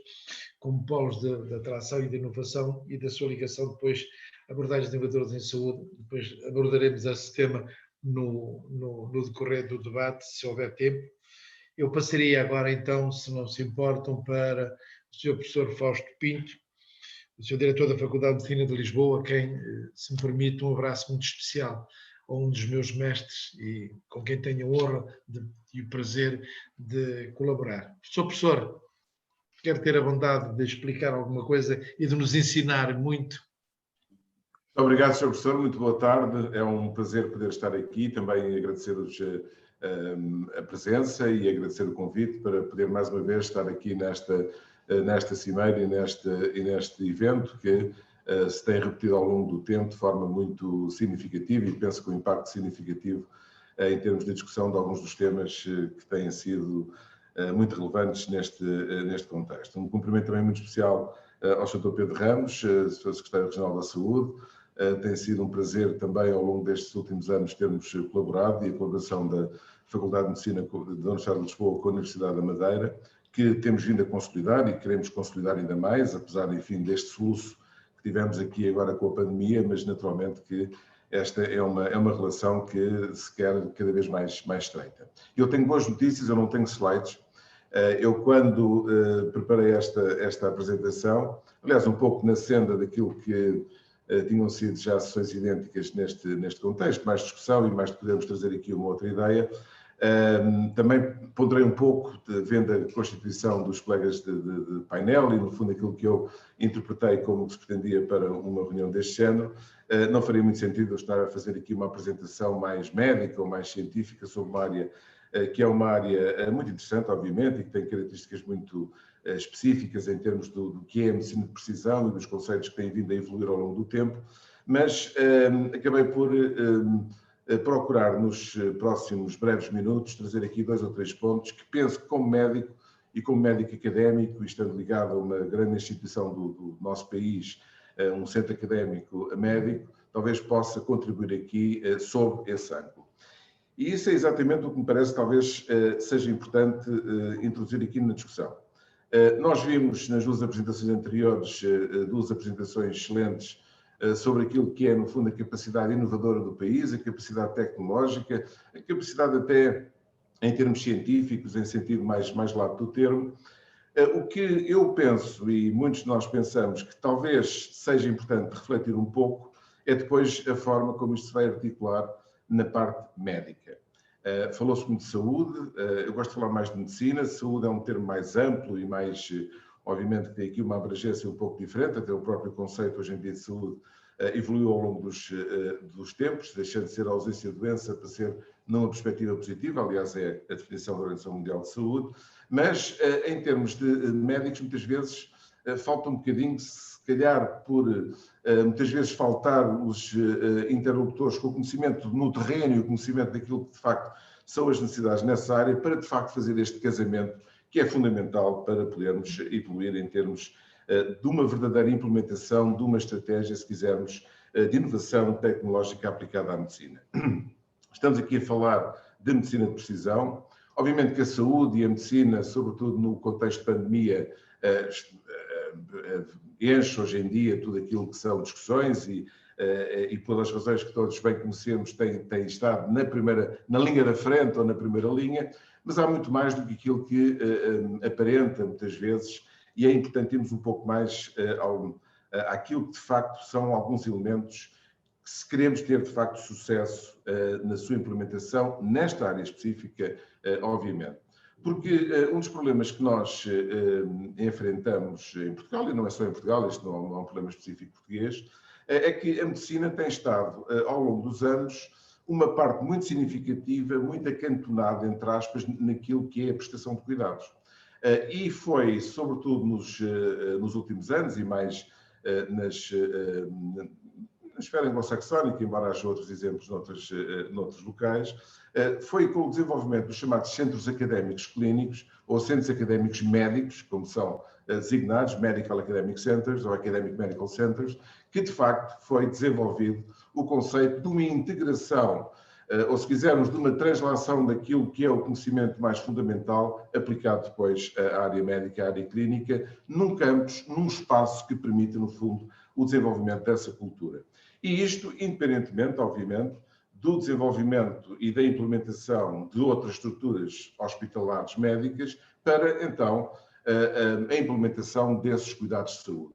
Speaker 1: como polos de atração e de inovação, e da sua ligação depois, abordagens inovadoras em saúde. Depois abordaremos esse tema no decorrer do debate, se houver tempo. Eu passaria agora, então, se não se importam, para o Sr. Professor Fausto Pinto, o Sr. Diretor da Faculdade de Medicina de Lisboa, a quem, se me permite, um abraço muito especial, a um dos meus mestres e com quem tenho a honra e o prazer de colaborar. Professor, quer ter a bondade de explicar alguma coisa e de nos ensinar muito?
Speaker 6: Obrigado, Sr. Professor, muito boa tarde. É um prazer poder estar aqui, também agradecer-vos a presença e agradecer o convite para poder mais uma vez estar aqui nesta cimeira e neste evento que se tem repetido ao longo do tempo de forma muito significativa e penso com impacto significativo em termos de discussão de alguns dos temas que têm sido muito relevantes neste contexto. Um cumprimento também muito especial ao Sr. Pedro Ramos, Secretário Regional da Saúde. Tem sido um prazer também ao longo destes últimos anos termos colaborado e a colaboração da Faculdade de Medicina da Universidade de Lisboa com a Universidade da Madeira, que temos vindo a consolidar e queremos consolidar ainda mais, apesar, enfim, deste soluço que tivemos aqui agora com a pandemia, mas naturalmente que esta é uma relação que se quer cada vez mais estreita. Eu tenho boas notícias, eu não tenho slides. Eu, quando preparei esta apresentação, aliás, um pouco na senda daquilo que tinham sido já sessões idênticas neste contexto, mais discussão e mais podemos trazer aqui uma outra ideia. Também ponderei um pouco, vendo a constituição dos colegas de painel e, no fundo, aquilo que eu interpretei como que se pretendia para uma reunião deste género. Não faria muito sentido eu estar a fazer aqui uma apresentação mais médica ou mais científica sobre uma área que é uma área muito interessante, obviamente, e que tem características muito específicas em termos do que é a medicina de precisão e dos conceitos que têm vindo a evoluir ao longo do tempo, mas acabei por procurar nos próximos breves minutos trazer aqui 2 ou 3 pontos que penso que, como médico e como médico académico, e estando ligado a uma grande instituição do nosso país, um centro académico médico, talvez possa contribuir aqui sob esse ângulo. E isso é exatamente o que me parece talvez seja importante introduzir aqui na discussão. Nós vimos nas 2 apresentações anteriores 2 apresentações excelentes sobre aquilo que é, no fundo, a capacidade inovadora do país, a capacidade tecnológica, a capacidade até em termos científicos, em sentido mais lato do termo. O que eu penso, e muitos de nós pensamos, que talvez seja importante refletir um pouco, é depois a forma como isto se vai articular na parte médica. Falou-se muito de saúde, eu gosto de falar mais de medicina. Saúde é um termo mais amplo e mais, obviamente, que tem aqui uma abrangência um pouco diferente, até o próprio conceito hoje em dia de saúde evoluiu ao longo dos tempos, deixando de ser a ausência de doença para ser numa perspectiva positiva, aliás é a definição da Organização Mundial de Saúde, mas em termos de médicos muitas vezes falta um bocadinho, se calhar por muitas vezes faltar os interlocutores com o conhecimento no terreno e o conhecimento daquilo que de facto são as necessidades nessa área para de facto fazer este casamento que é fundamental para podermos evoluir em termos de uma verdadeira implementação de uma estratégia, se quisermos, de inovação tecnológica aplicada à medicina. Estamos aqui a falar de medicina de precisão. Obviamente que a saúde e a medicina, sobretudo no contexto de pandemia, enche hoje em dia tudo aquilo que são discussões e pelas razões que todos bem conhecemos, tem estado na linha da frente ou na primeira linha, mas há muito mais do que aquilo que aparenta muitas vezes, e é importante irmos um pouco mais àquilo que de facto são alguns elementos que, se queremos ter de facto sucesso na sua implementação, nesta área específica, obviamente. Porque um dos problemas que nós enfrentamos em Portugal, e não é só em Portugal, isto não é um problema específico português, é que a medicina tem estado, ao longo dos anos, uma parte muito significativa, muito acantonada, entre aspas, naquilo que é a prestação de cuidados. E foi, sobretudo nos últimos anos, e mais esfera anglo-saxónica, embora haja outros exemplos noutros locais, foi com o desenvolvimento dos chamados centros académicos clínicos, ou centros académicos médicos, como são designados, Medical Academic Centers ou Academic Medical Centers, que de facto foi desenvolvido o conceito de uma integração, ou se quisermos, de uma translação daquilo que é o conhecimento mais fundamental, aplicado depois à área médica, à área clínica, num campus, num espaço que permite, no fundo, o desenvolvimento dessa cultura. E isto, independentemente, obviamente, do desenvolvimento e da implementação de outras estruturas hospitalares médicas para, então, a implementação desses cuidados de saúde.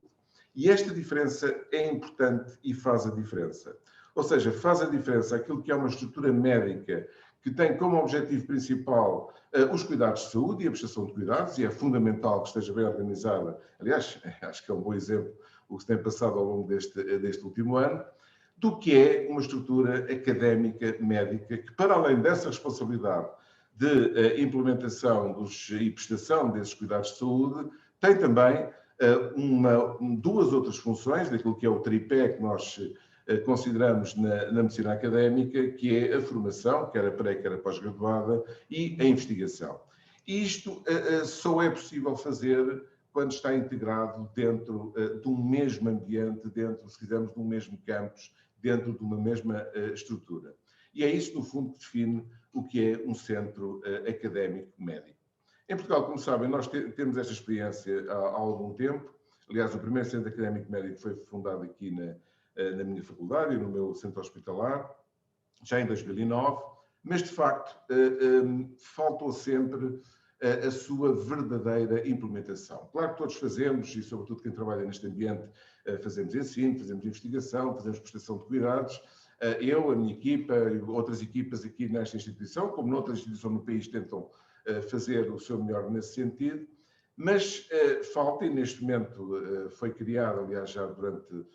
Speaker 6: E esta diferença é importante e faz a diferença. Ou seja, faz a diferença aquilo que é uma estrutura médica que tem como objetivo principal os cuidados de saúde e a prestação de cuidados, e é fundamental que esteja bem organizada. Aliás, acho que é um bom exemplo o que se tem passado ao longo deste último ano, do que é uma estrutura académica médica que, para além dessa responsabilidade de implementação e prestação desses cuidados de saúde, tem também duas outras funções, daquilo que é o tripé que nós consideramos na medicina académica, que é a formação, quer a pré, quer a pós-graduada, e a investigação. Isto só é possível fazer quando está integrado dentro de um mesmo ambiente, dentro, se quisermos, de um mesmo campus, dentro de uma mesma estrutura. E é isso, no fundo, que define o que é um centro académico médico. Em Portugal, como sabem, nós temos esta experiência há algum tempo. Aliás, o primeiro centro académico médico foi fundado aqui na minha faculdade e no meu centro hospitalar, já em 2009, mas, de facto, faltou sempre a sua verdadeira implementação. Claro que todos fazemos, e sobretudo quem trabalha neste ambiente, fazemos ensino, fazemos investigação, fazemos prestação de cuidados. Eu, a minha equipa e outras equipas aqui nesta instituição, como noutra instituição no país, tentam fazer o seu melhor nesse sentido, mas falta, e neste momento foi criado, aliás, já durante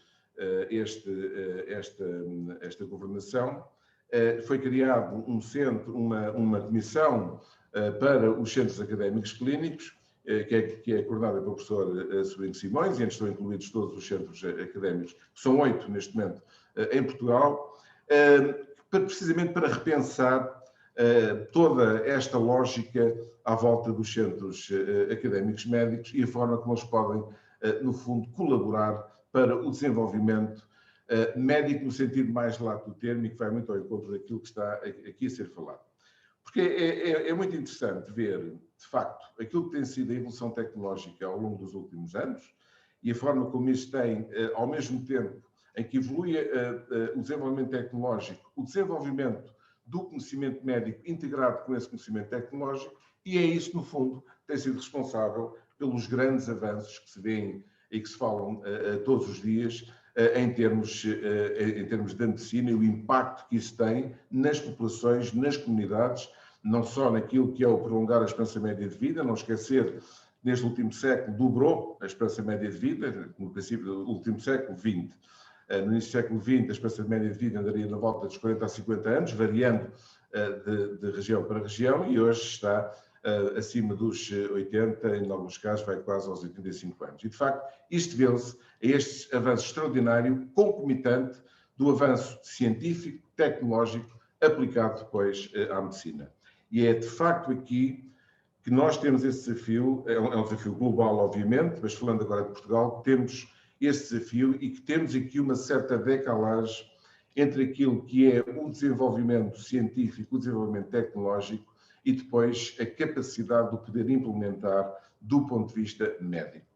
Speaker 6: esta governação, foi criado um centro, uma comissão para os centros académicos clínicos, que é coordenada pelo professor Sobrinho Simões, e onde estão incluídos todos os centros académicos, que são 8 neste momento em Portugal, precisamente para repensar toda esta lógica à volta dos centros académicos médicos e a forma como eles podem, no fundo, colaborar para o desenvolvimento médico no sentido mais lato do termo, e que vai muito ao encontro daquilo que está aqui a ser falado. Porque é muito interessante ver, de facto, aquilo que tem sido a evolução tecnológica ao longo dos últimos anos e a forma como isso tem, ao mesmo tempo em que evolui o desenvolvimento tecnológico, o desenvolvimento do conhecimento médico integrado com esse conhecimento tecnológico, e é isso, no fundo, que tem sido responsável pelos grandes avanços que se vêem e que se falam todos os dias em termos da medicina e o impacto que isso tem nas populações, nas comunidades, não só naquilo que é o prolongar a esperança média de vida, não esquecer, neste último século dobrou a esperança média de vida, no princípio do último século, 20. No início do século XX, a esperança média de vida andaria na volta dos 40 a 50 anos, variando de região para região, e hoje está acima dos 80, em alguns casos vai quase aos 85 anos. E, de facto, isto deu-se a este avanço extraordinário, concomitante do avanço científico, tecnológico, aplicado depois à medicina. E é, de facto, aqui que nós temos esse desafio, é um desafio global, obviamente, mas falando agora de Portugal, temos esse desafio e que temos aqui uma certa decalagem entre aquilo que é o desenvolvimento científico, o desenvolvimento tecnológico e depois a capacidade de poder implementar do ponto de vista médico.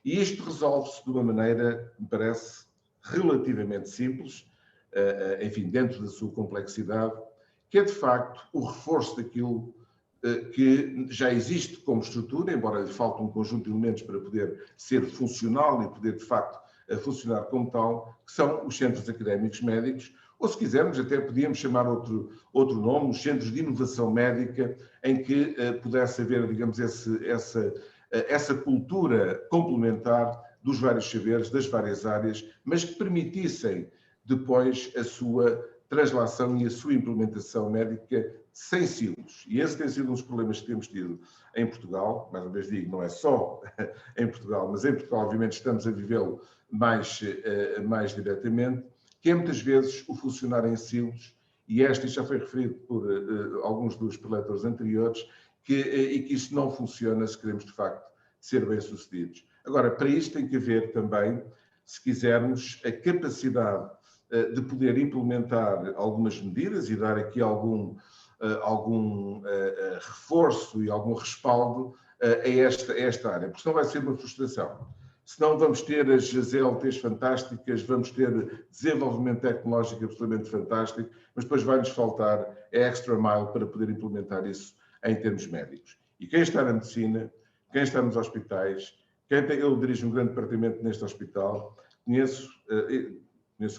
Speaker 6: E isto resolve-se de uma maneira, me parece, relativamente simples, enfim, dentro da sua complexidade, que é de facto o reforço daquilo que já existe como estrutura, embora lhe falte um conjunto de elementos para poder ser funcional e poder, de facto, funcionar como tal, que são os centros académicos médicos, ou se quisermos até podíamos chamar outro nome, os centros de inovação médica, em que pudesse haver, digamos, essa cultura complementar dos vários saberes, das várias áreas, mas que permitissem depois a sua translação e a sua implementação médica sem silos. E esse tem sido um dos problemas que temos tido em Portugal, mais uma vez digo, não é só em Portugal, mas em Portugal obviamente estamos a vivê-lo mais diretamente, que é muitas vezes o funcionar em silos, e isto já foi referido por alguns dos preletores anteriores, e que isso não funciona se queremos de facto ser bem-sucedidos. Agora, para isto tem que haver também, se quisermos, a capacidade de poder implementar algumas medidas e dar aqui algum reforço e algum respaldo a esta área, porque senão vai ser uma frustração. Senão vamos ter as ZLTs fantásticas, vamos ter desenvolvimento tecnológico absolutamente fantástico, mas depois vai-nos faltar a extra mile para poder implementar isso em termos médicos. E quem está na medicina, quem está nos hospitais, eu dirijo um grande departamento neste hospital, conheço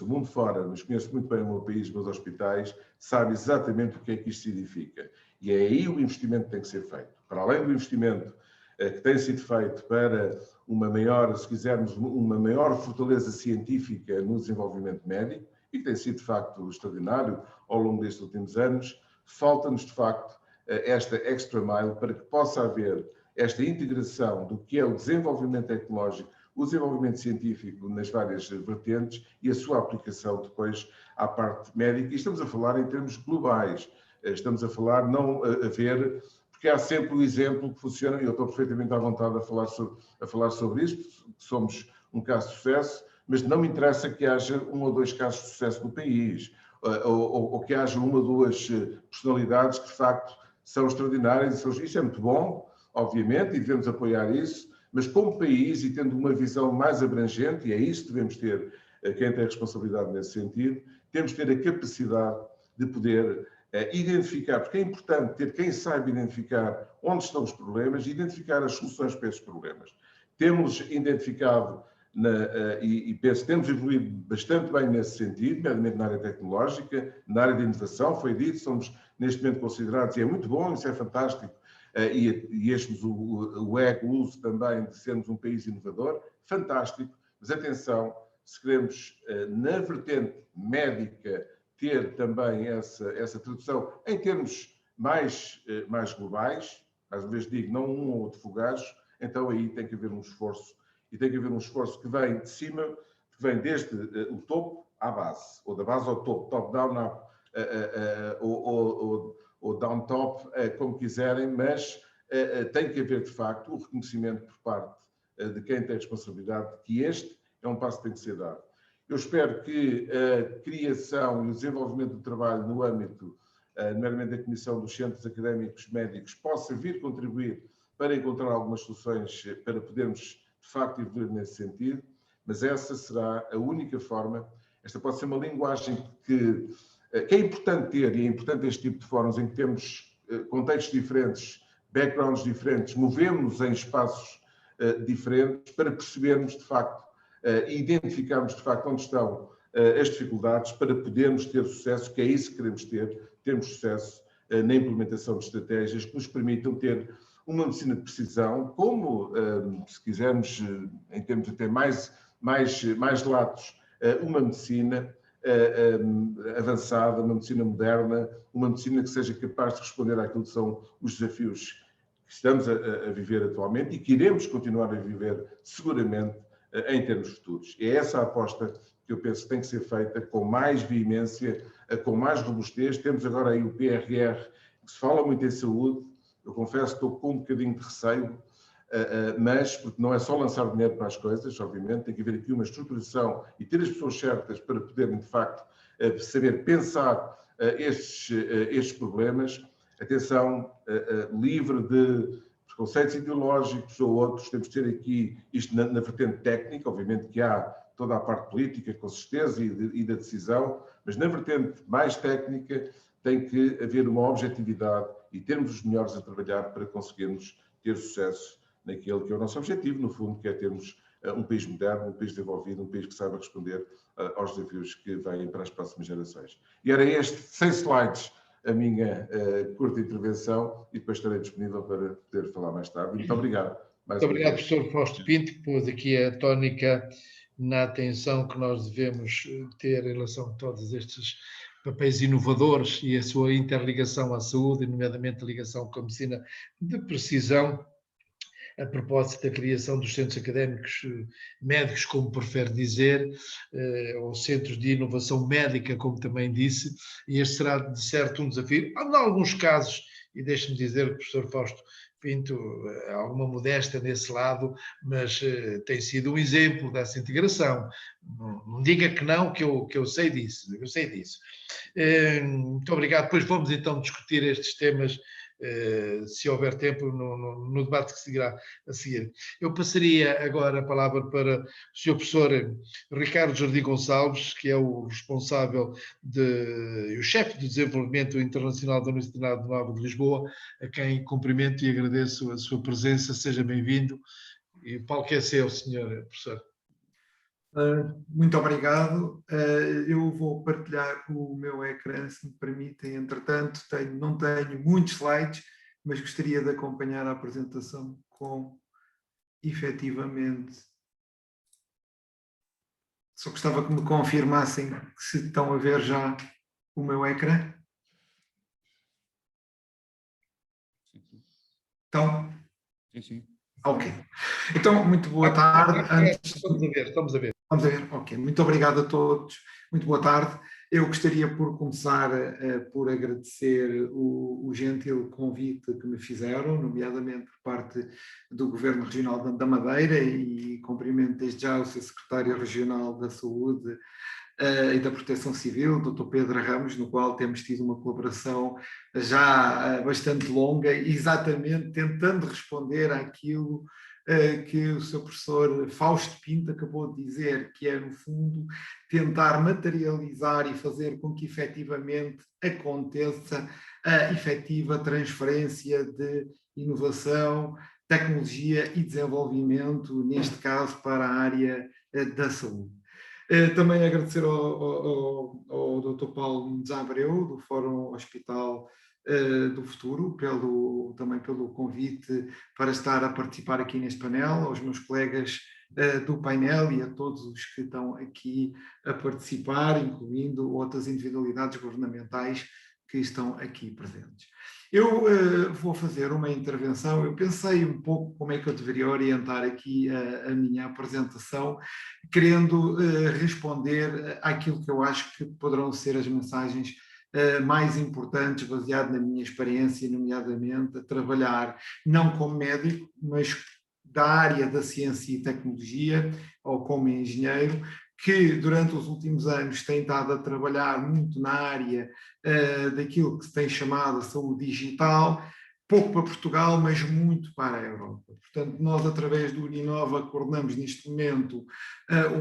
Speaker 6: o mundo fora, mas conheço muito bem o meu país, os meus hospitais, sabe exatamente o que é que isto significa. E é aí o investimento que tem que ser feito. Para além do investimento que tem sido feito para uma maior, se quisermos, uma maior fortaleza científica no desenvolvimento médico, e que tem sido de facto extraordinário ao longo destes últimos anos, falta-nos de facto esta extra mile para que possa haver esta integração do que é o desenvolvimento tecnológico, o desenvolvimento científico nas várias vertentes e a sua aplicação depois à parte médica. E estamos a falar em termos globais, estamos a falar não a ver, porque há sempre o exemplo que funciona, e eu estou perfeitamente à vontade a falar sobre isto, somos um caso de sucesso, mas não me interessa que haja 1 ou 2 casos de sucesso no país, ou que haja 1 ou 2 personalidades que de facto são extraordinárias, isso é muito bom, obviamente, e devemos apoiar isso, mas como país e tendo uma visão mais abrangente, e é isso que devemos ter, quem tem responsabilidade nesse sentido, temos de ter a capacidade de poder identificar, porque é importante ter quem saiba identificar onde estão os problemas e identificar as soluções para esses problemas. Temos identificado, e penso que temos evoluído bastante bem nesse sentido, nomeadamente na área tecnológica, na área de inovação, foi dito, somos neste momento considerados, e é muito bom, isso é fantástico, e este o uso também de sermos um país inovador, fantástico, mas atenção, se queremos na vertente médica ter também essa tradução em termos mais globais, às vezes digo, não um ou outro fugaz, então aí tem que haver um esforço, e tem que haver um esforço que vem de cima, que vem desde o topo à base, ou da base ao topo, top-down ou down-top, como quiserem, mas tem que haver, de facto, o reconhecimento por parte de quem tem responsabilidade que este é um passo que tem que ser dado. Eu espero que a criação e o desenvolvimento do trabalho no âmbito, nomeadamente da Comissão dos Centros Académicos Médicos, possa vir contribuir para encontrar algumas soluções para podermos, de facto, evoluir nesse sentido, mas essa será a única forma. Esta pode ser uma linguagem que é importante ter, e é importante este tipo de fóruns em que temos contextos diferentes, backgrounds diferentes, movemos em espaços diferentes para percebermos, de facto, e identificarmos, de facto, onde estão as dificuldades para podermos ter sucesso, que é isso que queremos ter, termos sucesso na implementação de estratégias que nos permitam ter uma medicina de precisão, como, se quisermos, em termos até mais latos, uma medicina avançada, uma medicina moderna, uma medicina que seja capaz de responder àquilo que são os desafios que estamos a viver atualmente e que iremos continuar a viver seguramente em termos futuros. É essa a aposta que eu penso que tem que ser feita com mais veemência, com mais robustez. Temos agora aí o PRR, que se fala muito em saúde. Eu confesso que estou com um bocadinho de receio, mas porque não é só lançar dinheiro para as coisas, obviamente, tem que haver aqui uma estruturação e ter as pessoas certas para poderem, de facto, saber pensar estes problemas. Atenção, livre de preconceitos ideológicos ou outros, temos de ter aqui isto na vertente técnica, obviamente que há toda a parte política, com certeza, e da decisão, mas na vertente mais técnica tem que haver uma objetividade e termos os melhores a trabalhar para conseguirmos ter sucesso naquele que é o nosso objetivo, no fundo, que é termos um país moderno, um país desenvolvido, um país que saiba responder aos desafios que vêm para as próximas gerações. E era este, 100 slides, a minha curta intervenção, e depois estarei disponível para poder falar mais tarde. Muito obrigado.
Speaker 1: Muito obrigado, professor Fausto Pinto, que pôs aqui a tónica na atenção que nós devemos ter em relação a todos estes papéis inovadores e a sua interligação à saúde, nomeadamente a ligação com a medicina de precisão. a propósito da criação dos centros académicos médicos, como prefere dizer, ou centros de inovação médica, como também disse, e este será, de certo, um desafio. Há alguns casos, e deixe-me dizer que o professor Fausto Pinto, alguma modéstia nesse lado, mas tem sido um exemplo dessa integração. Não diga que não, que eu sei disso, eu sei disso. Muito obrigado. Depois vamos então discutir estes temas, se houver tempo, no debate que seguirá a seguir. Eu passaria agora a palavra para o Sr. Professor Ricardo Jardim Gonçalves, que é o responsável o chefe de desenvolvimento internacional da Universidade Nova de Lisboa, a quem cumprimento e agradeço a sua presença. Seja bem-vindo. E o palco é seu, Sr. Professor.
Speaker 7: Muito obrigado. Eu vou partilhar o meu ecrã, se me permitem. Entretanto, não tenho muitos slides, mas gostaria de acompanhar a apresentação com, efetivamente... Só gostava que me confirmassem se estão a ver já o meu ecrã. Estão?
Speaker 3: Sim, sim.
Speaker 7: Ok. Então, muito boa tarde.
Speaker 1: Estamos a ver.
Speaker 7: Vamos a ver, ok. Muito obrigado a todos, muito boa tarde. Eu gostaria por começar por agradecer o gentil convite que me fizeram, nomeadamente por parte do Governo Regional da Madeira, e cumprimento desde já o seu Secretário Regional da Saúde e da Proteção Civil, Dr. Pedro Ramos, no qual temos tido uma colaboração já bastante longa, exatamente tentando responder àquilo que o seu professor Fausto Pinto acabou de dizer, que é, no fundo, tentar materializar e fazer com que efetivamente aconteça a efetiva transferência de inovação, tecnologia e desenvolvimento, neste caso para a área da saúde. Também agradecer ao Dr. Paulo Mendes Abreu, do Fórum Hospital do Futuro, também pelo convite para estar a participar aqui neste painel, aos meus colegas do painel e a todos os que estão aqui a participar, incluindo outras individualidades governamentais que estão aqui presentes. Eu vou fazer uma intervenção, eu pensei um pouco como é que eu deveria orientar aqui a minha apresentação, querendo responder àquilo que eu acho que poderão ser as mensagens mais importantes, baseado na minha experiência, nomeadamente a trabalhar não como médico, mas da área da ciência e tecnologia, ou como engenheiro, que durante os últimos anos tem estado a trabalhar muito na área daquilo que se tem chamado a saúde digital, pouco para Portugal, mas muito para a Europa. Portanto, nós, através do Uninova, coordenamos neste momento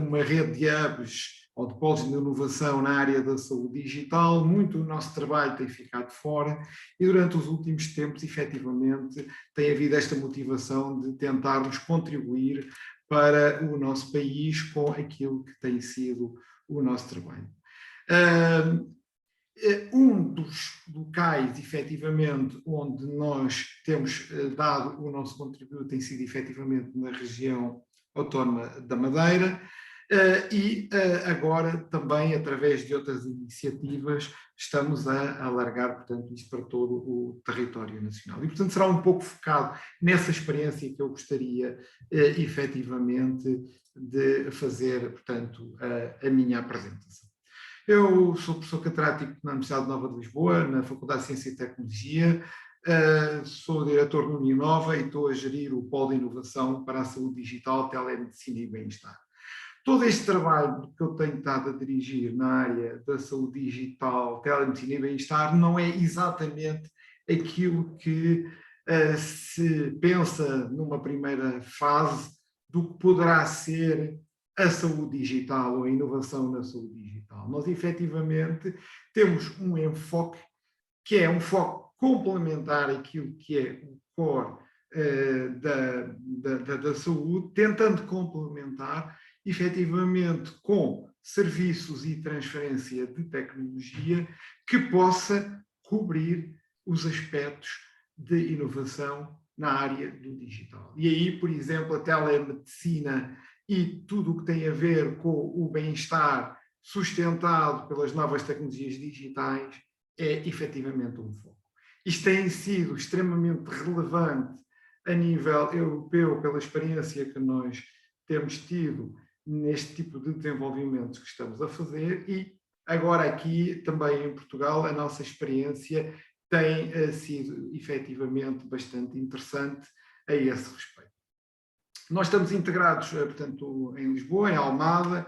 Speaker 7: uma rede de hubs ou de polos de inovação na área da saúde digital. Muito do nosso trabalho tem ficado fora e durante os últimos tempos, efetivamente, tem havido esta motivação de tentarmos contribuir para o nosso país com aquilo que tem sido o nosso trabalho. Um dos locais, efetivamente, onde nós temos dado o nosso contributo tem sido, efetivamente, na região autónoma da Madeira, e agora também, através de outras iniciativas, estamos a alargar, portanto, isto para todo o território nacional. E, portanto, será um pouco focado nessa experiência que eu gostaria, efetivamente, de fazer, portanto, a minha apresentação. Eu sou professor catedrático na Universidade Nova de Lisboa, na Faculdade de Ciência e Tecnologia, sou diretor no Uninova e estou a gerir o Polo de Inovação para a Saúde Digital, Telemedicina e Bem-Estar. Todo este trabalho que eu tenho estado a dirigir na área da saúde digital, telemedicina e bem-estar não é exatamente aquilo que se pensa numa primeira fase do que poderá ser a saúde digital ou a inovação na saúde digital. Nós, efetivamente, temos um enfoque que é um foco complementar àquilo que é o core da saúde, tentando complementar efetivamente com serviços e transferência de tecnologia que possa cobrir os aspectos de inovação na área do digital. E aí, por exemplo, a telemedicina e tudo o que tem a ver com o bem-estar sustentado pelas novas tecnologias digitais é efetivamente um foco. Isto tem sido extremamente relevante a nível europeu, pela experiência que nós temos tido neste tipo de desenvolvimentos que estamos a fazer, e agora aqui também em Portugal a nossa experiência tem sido efetivamente bastante interessante a esse respeito. Nós estamos integrados, portanto, em Lisboa, em Almada,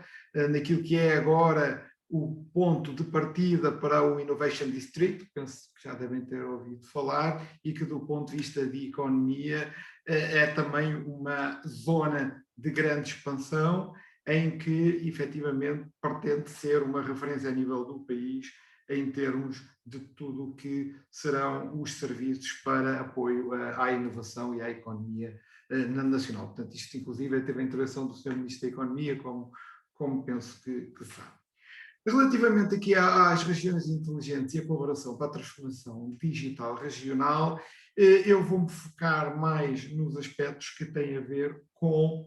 Speaker 7: naquilo que é agora o ponto de partida para o Innovation District, penso que já devem ter ouvido falar, e que do ponto de vista de economia é também uma zona de grande expansão, em que efetivamente pretende ser uma referência a nível do país em termos de tudo o que serão os serviços para apoio à inovação e à economia nacional. Portanto, isto inclusive teve a intervenção do Sr. Ministro da Economia, como penso que sabe. Relativamente aqui às regiões inteligentes e a colaboração para a transformação digital regional, eu vou-me focar mais nos aspectos que têm a ver com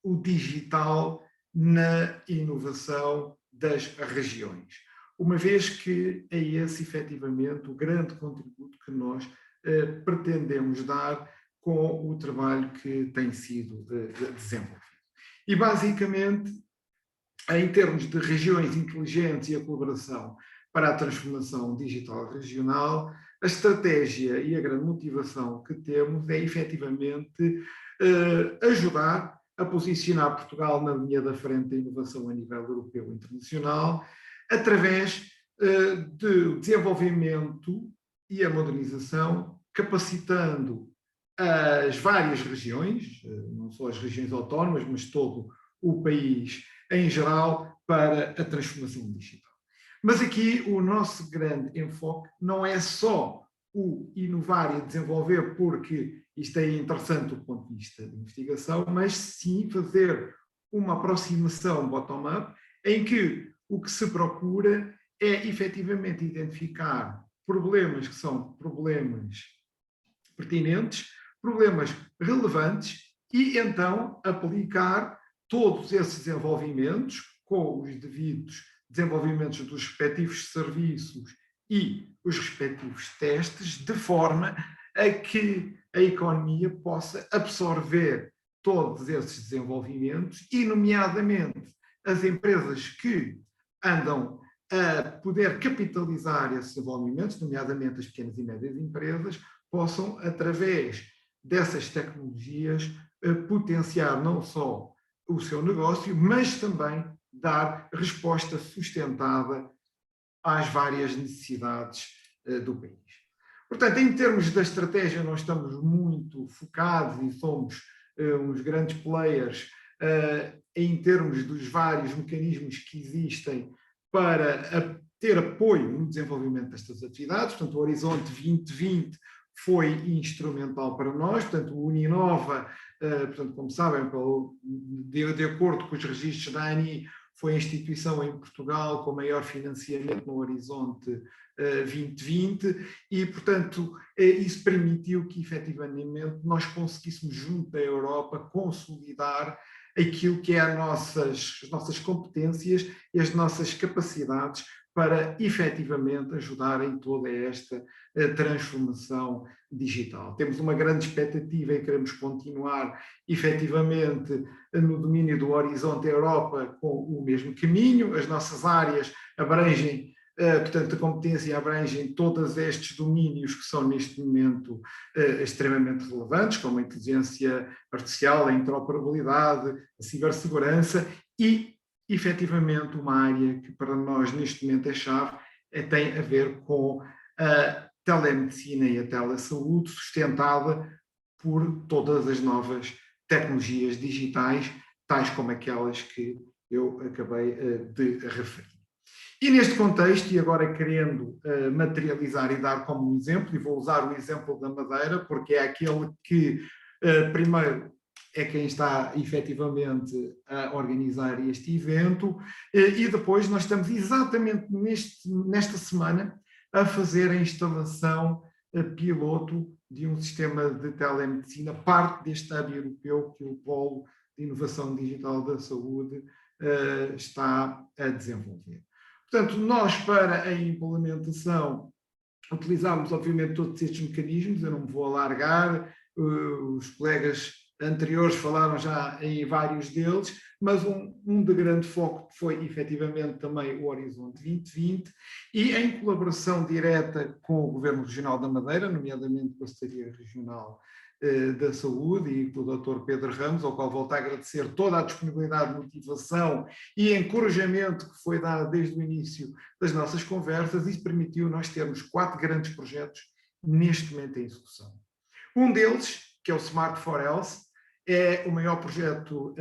Speaker 7: o digital na inovação das regiões, uma vez que é esse efetivamente o grande contributo que nós pretendemos dar com o trabalho que tem sido desenvolvido. E basicamente, em termos de regiões inteligentes e a colaboração para a transformação digital regional, a estratégia e a grande motivação que temos é efetivamente ajudar a posicionar Portugal na linha da frente da inovação a nível europeu e internacional, através do desenvolvimento e a modernização, capacitando as várias regiões, não só as regiões autónomas, mas todo o país em geral, para a transformação digital. Mas aqui o nosso grande enfoque não é só o inovar e desenvolver, porque isto é interessante do ponto de vista de investigação, mas sim fazer uma aproximação bottom-up, em que o que se procura é efetivamente identificar problemas que são problemas pertinentes, problemas relevantes, e então aplicar todos esses desenvolvimentos, com os devidos desenvolvimentos dos respectivos serviços e os respectivos testes, de forma a que a economia possa absorver todos esses desenvolvimentos e, nomeadamente, as empresas que andam a poder capitalizar esses desenvolvimentos, nomeadamente as pequenas e médias empresas, possam, através dessas tecnologias, potenciar não só o seu negócio, mas também dar resposta sustentada às várias necessidades do país. Portanto, em termos da estratégia, nós estamos muito focados e somos uns grandes players em termos dos vários mecanismos que existem para ter apoio no desenvolvimento destas atividades. Portanto, o Horizonte 2020 foi instrumental para nós, portanto, o Uninova, portanto, como sabem, de acordo com os registros da ANI, foi a instituição em Portugal com maior financiamento no Horizonte 2020 e, portanto, isso permitiu que, efetivamente, nós conseguíssemos, junto da Europa, consolidar aquilo que é as nossas competências e as nossas capacidades para, efetivamente, ajudar em toda esta transformação digital. Temos uma grande expectativa e queremos continuar, efetivamente, no domínio do Horizonte Europa com o mesmo caminho. As nossas áreas abrangem, portanto, a competência abrangem todos estes domínios que são, neste momento, extremamente relevantes, como a inteligência artificial, a interoperabilidade, a cibersegurança e, efetivamente, uma área que para nós neste momento é chave, tem a ver com a telemedicina e a telesaúde, sustentada por todas as novas tecnologias digitais, tais como aquelas que eu acabei de referir. E neste contexto, e agora querendo materializar e dar como um exemplo, e vou usar o exemplo da Madeira, porque é aquele que, primeiro, é quem está efetivamente a organizar este evento, e depois nós estamos exatamente nesta semana a fazer a instalação piloto de um sistema de telemedicina, parte deste hub europeu que o Polo de Inovação Digital da Saúde está a desenvolver. Portanto, nós para a implementação utilizamos obviamente todos estes mecanismos, eu não me vou alargar, os colegas anteriores falaram já em vários deles, mas um de grande foco foi efetivamente também o Horizonte 2020 e em colaboração direta com o Governo Regional da Madeira, nomeadamente com a Secretaria Regional da Saúde e com o Dr. Pedro Ramos, ao qual volto a agradecer toda a disponibilidade, motivação e encorajamento que foi dado desde o início das nossas conversas. Isso permitiu nós termos 4 grandes projetos neste momento em execução. Um deles, que é o Smart for Health, é o maior projeto,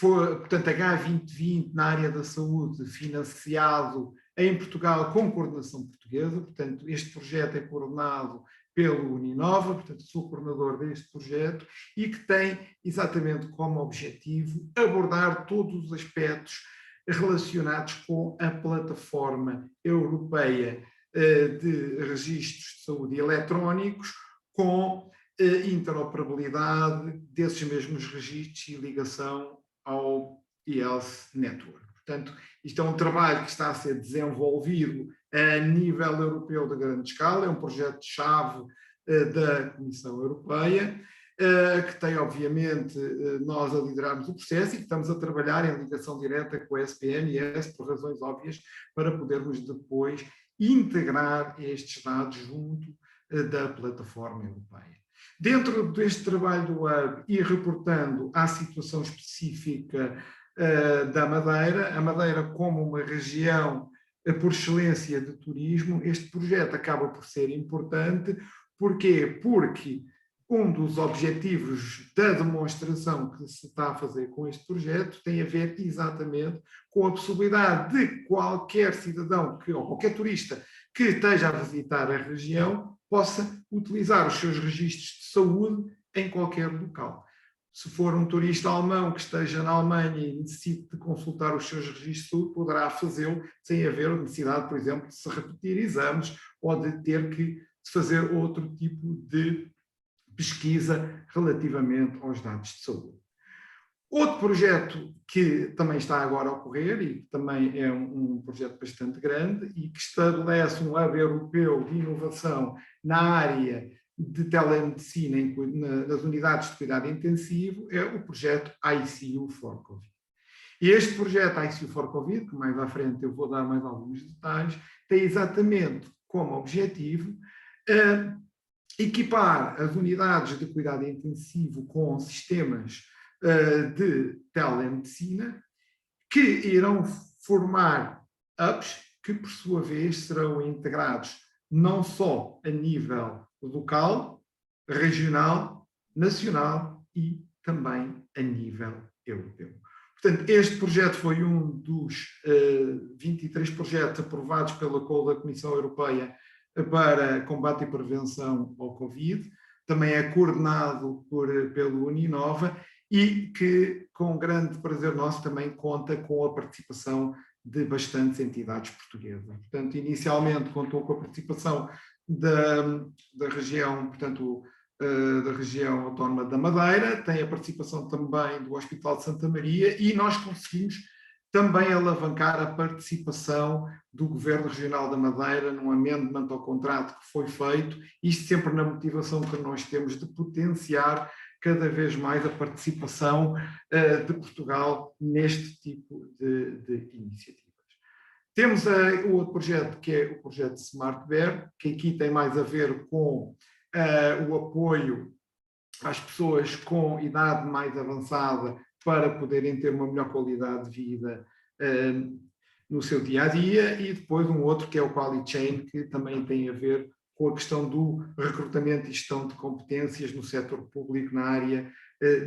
Speaker 7: portanto, H2020 na área da saúde, financiado em Portugal com coordenação portuguesa. Portanto, este projeto é coordenado pelo Uninova, portanto, sou coordenador deste projeto e que tem exatamente como objetivo abordar todos os aspectos relacionados com a plataforma europeia de registros de saúde eletrónicos, com interoperabilidade desses mesmos registros e ligação ao eHealth Network. Portanto, isto é um trabalho que está a ser desenvolvido a nível europeu de grande escala, é um projeto-chave da Comissão Europeia, que tem, obviamente, nós a liderarmos o processo e que estamos a trabalhar em ligação direta com a SPMS, por razões óbvias, para podermos depois integrar estes dados junto da plataforma europeia. Dentro deste trabalho do Hub e reportando à situação específica da Madeira, a Madeira como uma região por excelência de turismo, este projeto acaba por ser importante. Porquê? Porque um dos objetivos da demonstração que se está a fazer com este projeto tem a ver exatamente com a possibilidade de qualquer cidadão ou qualquer turista que esteja a visitar a região possa utilizar os seus registros de saúde em qualquer local. Se for um turista alemão que esteja na Alemanha e necessite de consultar os seus registros de saúde, poderá fazê-lo sem haver necessidade, por exemplo, de se repetir exames ou de ter que fazer outro tipo de pesquisa relativamente aos dados de saúde. Outro projeto que também está agora a ocorrer e que também é um projeto bastante grande e que estabelece um hub europeu de inovação na área de telemedicina nas unidades de cuidado intensivo é o projeto ICU for Covid. E este projeto ICU for Covid, que mais à frente eu vou dar mais alguns detalhes, tem exatamente como objetivo equipar as unidades de cuidado intensivo com sistemas de telemedicina que irão formar hubs que, por sua vez, serão integrados não só a nível local, regional, nacional e também a nível europeu. Portanto, este projeto foi um dos 23 projetos aprovados pela COL da Comissão Europeia para combate e prevenção ao Covid, também é coordenado pelo Uninova e que, com grande prazer nosso, também conta com a participação de bastantes entidades portuguesas. Portanto, inicialmente contou com a participação da região, portanto, da região autónoma da Madeira, tem a participação também do Hospital de Santa Maria e nós conseguimos também alavancar a participação do Governo Regional da Madeira num amendment ao contrato que foi feito, isto sempre na motivação que nós temos de potenciar cada vez mais a participação de Portugal neste tipo de iniciativas. Temos o outro projeto, que é o projeto Smart Bear, que aqui tem mais a ver com o apoio às pessoas com idade mais avançada para poderem ter uma melhor qualidade de vida no seu dia-a-dia, e depois um outro que é o Quality Chain, que também tem a ver com a questão do recrutamento e gestão de competências no setor público na área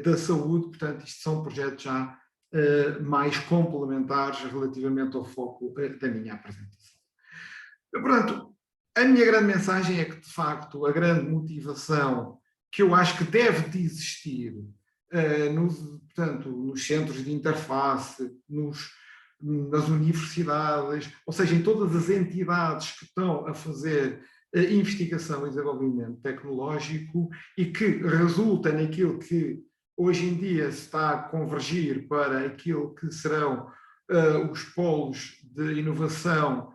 Speaker 7: da saúde. Portanto, isto são projetos já mais complementares relativamente ao foco da minha apresentação. Portanto, a minha grande mensagem é que, de facto, a grande motivação que eu acho que deve de existir nos centros de interface, nas universidades, ou seja, em todas as entidades que estão a fazer investigação e desenvolvimento tecnológico e que resulta naquilo que hoje em dia se está a convergir para aquilo que serão os polos de inovação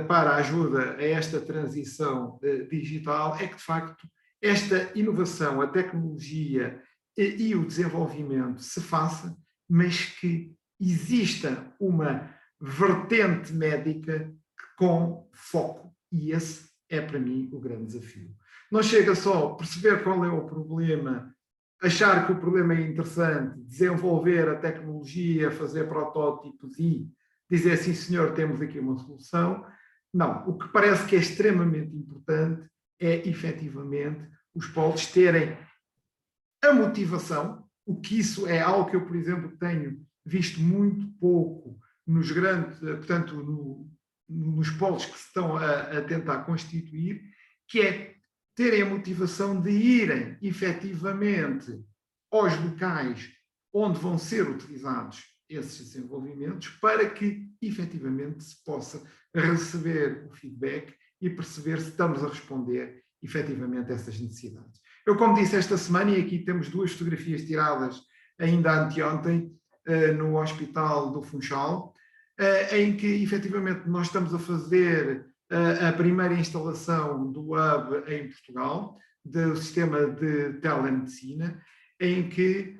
Speaker 7: para a ajuda a esta transição digital, é que, de facto, esta inovação, a tecnologia e o desenvolvimento se faça, mas que exista uma vertente médica com foco. E esse é, para mim, o grande desafio. Não chega só a perceber qual é o problema, achar que o problema é interessante, desenvolver a tecnologia, fazer protótipos e dizer, sim senhor, temos aqui uma solução. Não, o que parece que é extremamente importante é, efetivamente, os polos terem a motivação, o que isso é algo que eu, por exemplo, tenho visto muito pouco nos grandes, portanto, nos polos que se estão a tentar constituir, que é terem a motivação de irem, efetivamente, aos locais onde vão ser utilizados esses desenvolvimentos para que, efetivamente, se possa receber o feedback e perceber se estamos a responder, efetivamente, a essas necessidades. Eu, como disse esta semana, e aqui temos 2 fotografias tiradas ainda anteontem, no Hospital do Funchal, em que, efetivamente, nós estamos a fazer a primeira instalação do hub em Portugal, do sistema de telemedicina, em que,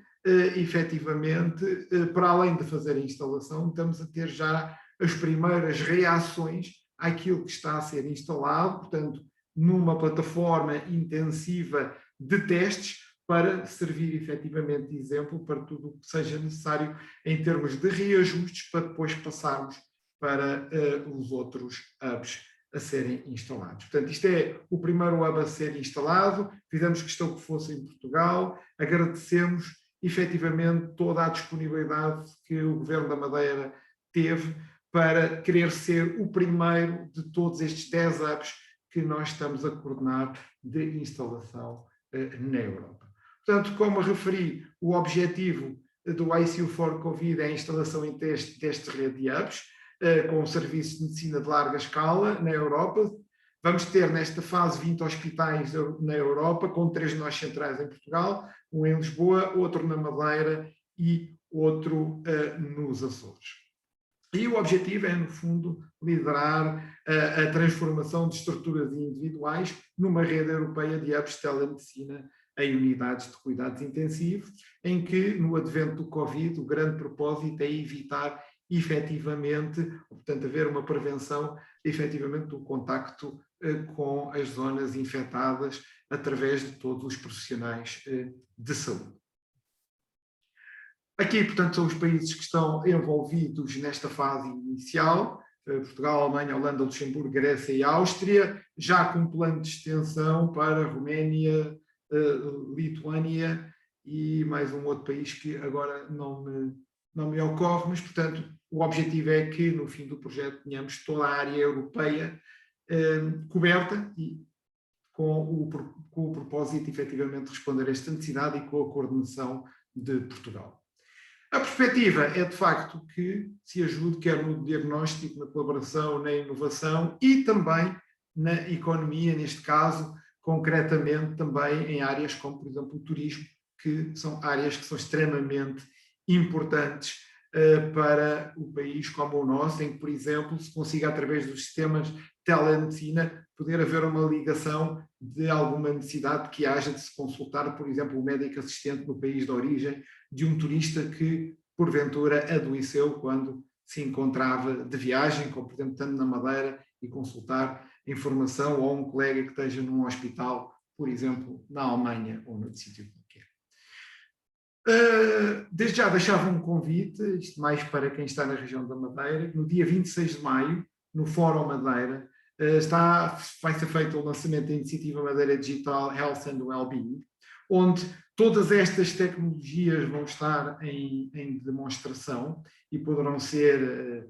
Speaker 7: efetivamente, para além de fazer a instalação, estamos a ter já as primeiras reações àquilo que está a ser instalado, portanto, numa plataforma intensiva de testes, para servir efetivamente de exemplo para tudo o que seja necessário em termos de reajustes, para depois passarmos para os outros hubs a serem instalados. Portanto, isto é o primeiro hub a ser instalado, fizemos questão que fosse em Portugal, agradecemos efetivamente toda a disponibilidade que o Governo da Madeira teve para querer ser o primeiro de todos estes 10 hubs que nós estamos a coordenar de instalação na Europa. Portanto, como referi, o objetivo do ICU for Covid é a instalação em desta rede de hubs, com serviços de medicina de larga escala na Europa. Vamos ter nesta fase 20 hospitais na Europa, com 3 nós centrais em Portugal, um em Lisboa, outro na Madeira e outro nos Açores. E o objetivo é, no fundo, liderar a transformação de estruturas individuais numa rede europeia de hubs de telemedicina em unidades de cuidados intensivos, em que, no advento do Covid, o grande propósito é evitar efetivamente, portanto, haver uma prevenção efetivamente do contacto com as zonas infectadas através de todos os profissionais de saúde. Aqui, portanto, são os países que estão envolvidos nesta fase inicial, Portugal, Alemanha, Holanda, Luxemburgo, Grécia e Áustria, já com plano de extensão para Roménia, Lituânia e mais um outro país que agora não me ocorre, mas, portanto, o objetivo é que, no fim do projeto, tenhamos toda a área europeia coberta e com o propósito, efetivamente, de responder a esta necessidade e com a coordenação de Portugal. A perspectiva é, de facto, que se ajude quer no diagnóstico, na colaboração, na inovação e também na economia, neste caso, concretamente também em áreas como, por exemplo, o turismo, que são áreas que são extremamente importantes para o país como o nosso, em que, por exemplo, se consiga, através dos sistemas de telemedicina, poder haver uma ligação de alguma necessidade que haja de se consultar, por exemplo, o médico assistente no país de origem de um turista que, porventura, adoeceu quando se encontrava de viagem, como, por exemplo, estando na Madeira, e consultar informação ou um colega que esteja num hospital, por exemplo, na Alemanha ou noutro sítio qualquer. Desde já deixava um convite, isto mais para quem está na região da Madeira, no dia 26 de maio, no Fórum Madeira, vai ser feito o lançamento da iniciativa Madeira Digital Health and Wellbeing, onde todas estas tecnologias vão estar em demonstração e poderão ser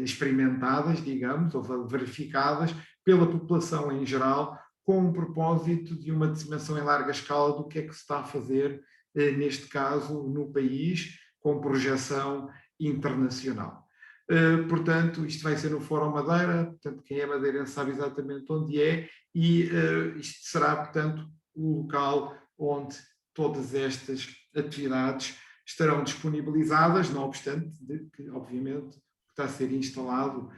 Speaker 7: experimentadas, digamos, ou verificadas pela população em geral, com o propósito de uma disseminação em larga escala do que é que se está a fazer, neste caso, no país, com projeção internacional. Portanto, isto vai ser no Fórum Madeira, portanto, quem é madeirense sabe exatamente onde é, e isto será, portanto, o local onde todas estas atividades estarão disponibilizadas, não obstante de que, obviamente, está a ser instalado,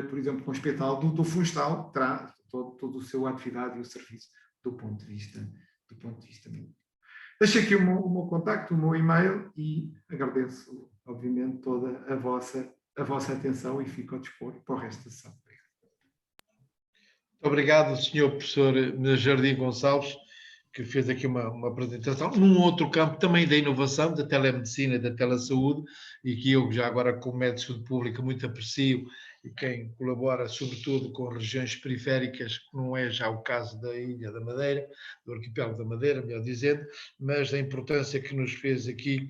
Speaker 7: por exemplo, no Hospital do Funchal, terá toda a sua atividade e o serviço do ponto de vista médico. Deixo aqui o meu contacto, o meu e-mail e agradeço, obviamente, toda a vossa atenção e fico ao dispor para o resto da sessão.
Speaker 1: Obrigado, Sr. Professor Jardim Gonçalves, que fez aqui uma apresentação num outro campo também da inovação, da telemedicina e da telesaúde, e que eu já agora, como médico de saúde pública, muito aprecio, e quem colabora sobretudo com regiões periféricas, que não é já o caso da Ilha da Madeira, do arquipélago da Madeira, melhor dizendo, mas da importância que nos fez aqui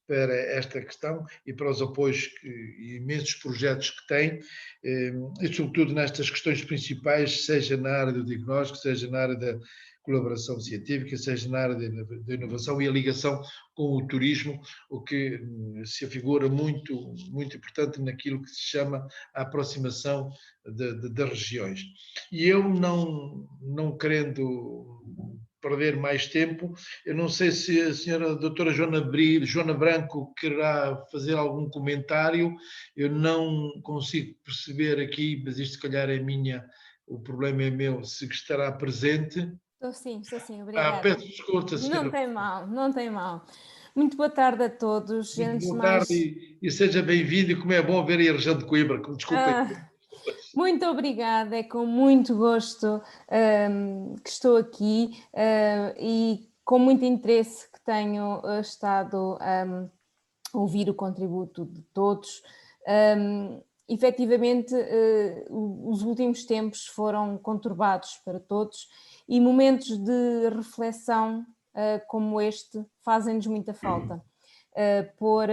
Speaker 1: para esta questão e para os apoios e imensos projetos que tem, e sobretudo nestas questões principais, seja na área do diagnóstico, seja na área da colaboração científica, seja na área da inovação e a ligação com o turismo, o que se afigura muito, muito importante naquilo que se chama a aproximação das regiões. E eu, não querendo perder mais tempo, eu não sei se a senhora doutora Joana Branco quererá fazer algum comentário, eu não consigo perceber aqui, mas isto se calhar o problema é meu, se estará presente.
Speaker 8: Estou sim, obrigada.
Speaker 1: Peço desculpa, senhora.
Speaker 8: Não tem mal. Muito boa tarde a todos.
Speaker 1: Muito boa tarde e seja bem-vindo, e como é bom ver aí a região de Coimbra, desculpem.
Speaker 8: Muito obrigada, é com muito gosto que estou aqui e com muito interesse que tenho estado a ouvir o contributo de todos. Efetivamente, os últimos tempos foram conturbados para todos e momentos de reflexão como este fazem-nos muita falta. Pôr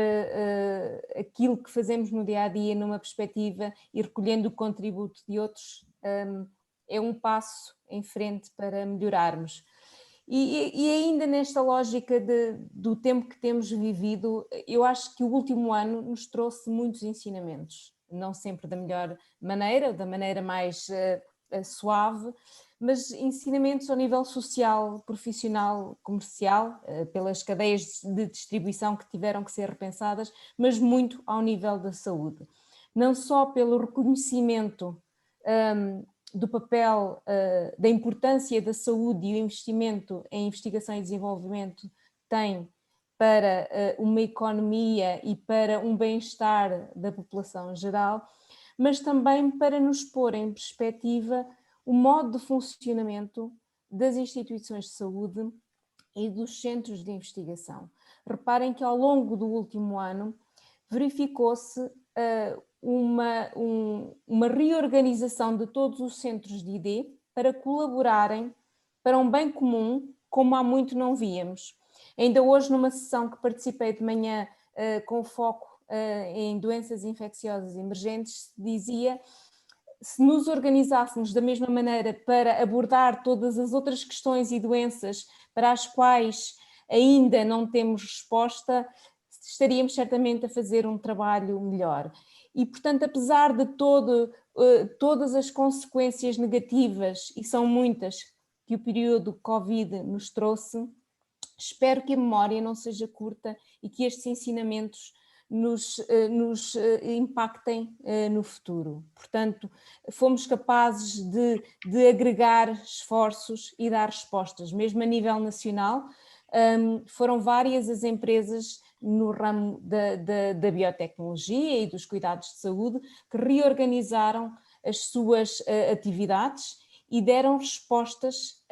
Speaker 8: aquilo que fazemos no dia-a-dia numa perspectiva e recolhendo o contributo de outros é um passo em frente para melhorarmos. E ainda nesta lógica do tempo que temos vivido, eu acho que o último ano nos trouxe muitos ensinamentos, não sempre da melhor maneira, da maneira mais suave, mas ensinamentos ao nível social, profissional, comercial, pelas cadeias de distribuição que tiveram que ser repensadas, mas muito ao nível da saúde. Não só pelo reconhecimento do papel, da importância da saúde e o investimento em investigação e desenvolvimento tem para uma economia e para um bem-estar da população geral, mas também para nos pôr em perspectiva o modo de funcionamento das instituições de saúde e dos centros de investigação. Reparem que ao longo do último ano verificou-se uma reorganização de todos os centros de ID para colaborarem para um bem comum, como há muito não víamos. Ainda hoje, numa sessão que participei de manhã com foco em doenças infecciosas emergentes, se dizia: se nos organizássemos da mesma maneira para abordar todas as outras questões e doenças para as quais ainda não temos resposta, estaríamos certamente a fazer um trabalho melhor. E, portanto, apesar de todas as consequências negativas, e são muitas, que o período Covid nos trouxe, espero que a memória não seja curta e que estes ensinamentos nos impactem no futuro. Portanto, fomos capazes de agregar esforços e dar respostas, mesmo a nível nacional. Foram várias as empresas no ramo da biotecnologia e dos cuidados de saúde que reorganizaram as suas atividades e deram respostas,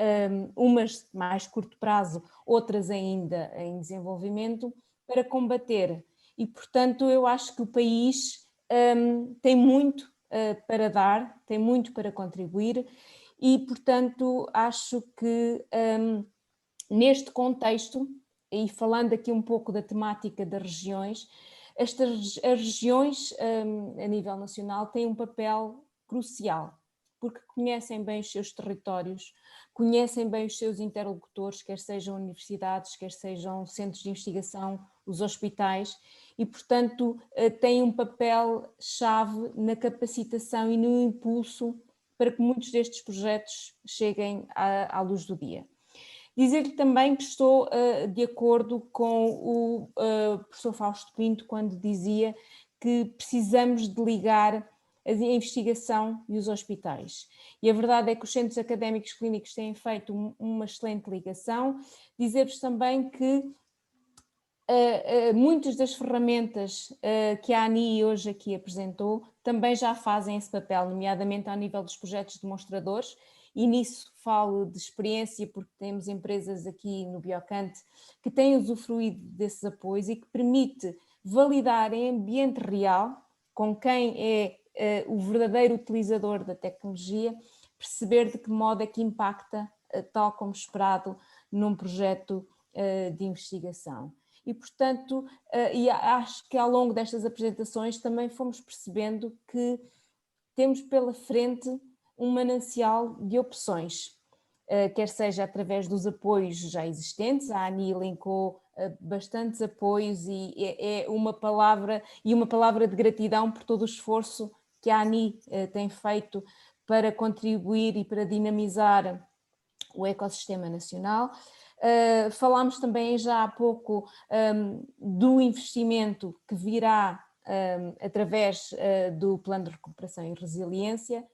Speaker 8: umas de mais curto prazo, outras ainda em desenvolvimento, para combater. E, portanto, eu acho que o país tem muito para dar, tem muito para contribuir e, portanto, acho que neste contexto, e falando aqui um pouco da temática das regiões, as regiões a nível nacional têm um papel crucial, porque conhecem bem os seus territórios, conhecem bem os seus interlocutores, quer sejam universidades, quer sejam centros de investigação, os hospitais, e, portanto, têm um papel-chave na capacitação e no impulso para que muitos destes projetos cheguem à luz do dia. Dizer-lhe também que estou de acordo com o professor Fausto Pinto quando dizia que precisamos de ligar a investigação e os hospitais. E a verdade é que os centros académicos clínicos têm feito uma excelente ligação. Dizer-vos também que muitas das ferramentas que a ANI hoje aqui apresentou também já fazem esse papel, nomeadamente ao nível dos projetos demonstradores, e nisso falo de experiência porque temos empresas aqui no Biocante que têm usufruído desses apoios e que permite validar em ambiente real, com quem é o verdadeiro utilizador da tecnologia, perceber de que modo é que impacta, tal como esperado, num projeto de investigação. E, portanto, e acho que ao longo destas apresentações também fomos percebendo que temos pela frente um manancial de opções, quer seja através dos apoios já existentes. A ANI elencou bastantes apoios e é uma palavra de gratidão por todo o esforço que a ANI tem feito para contribuir e para dinamizar o ecossistema nacional. Falámos também já há pouco do investimento que virá através do Plano de Recuperação e Resiliência,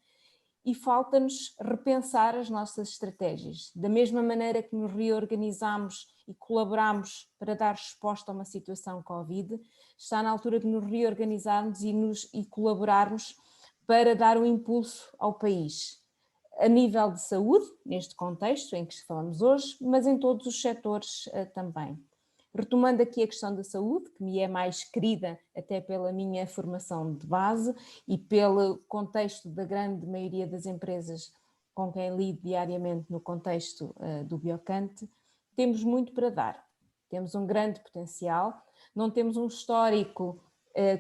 Speaker 8: e falta-nos repensar as nossas estratégias. Da mesma maneira que nos reorganizamos e colaboramos para dar resposta a uma situação Covid, está na altura de nos reorganizarmos e colaborarmos para dar um impulso ao país, a nível de saúde, neste contexto em que falamos hoje, mas em todos os setores também. Retomando aqui a questão da saúde, que me é mais querida até pela minha formação de base e pelo contexto da grande maioria das empresas com quem lido diariamente no contexto do Biocante, temos muito para dar. Temos um grande potencial, não temos um histórico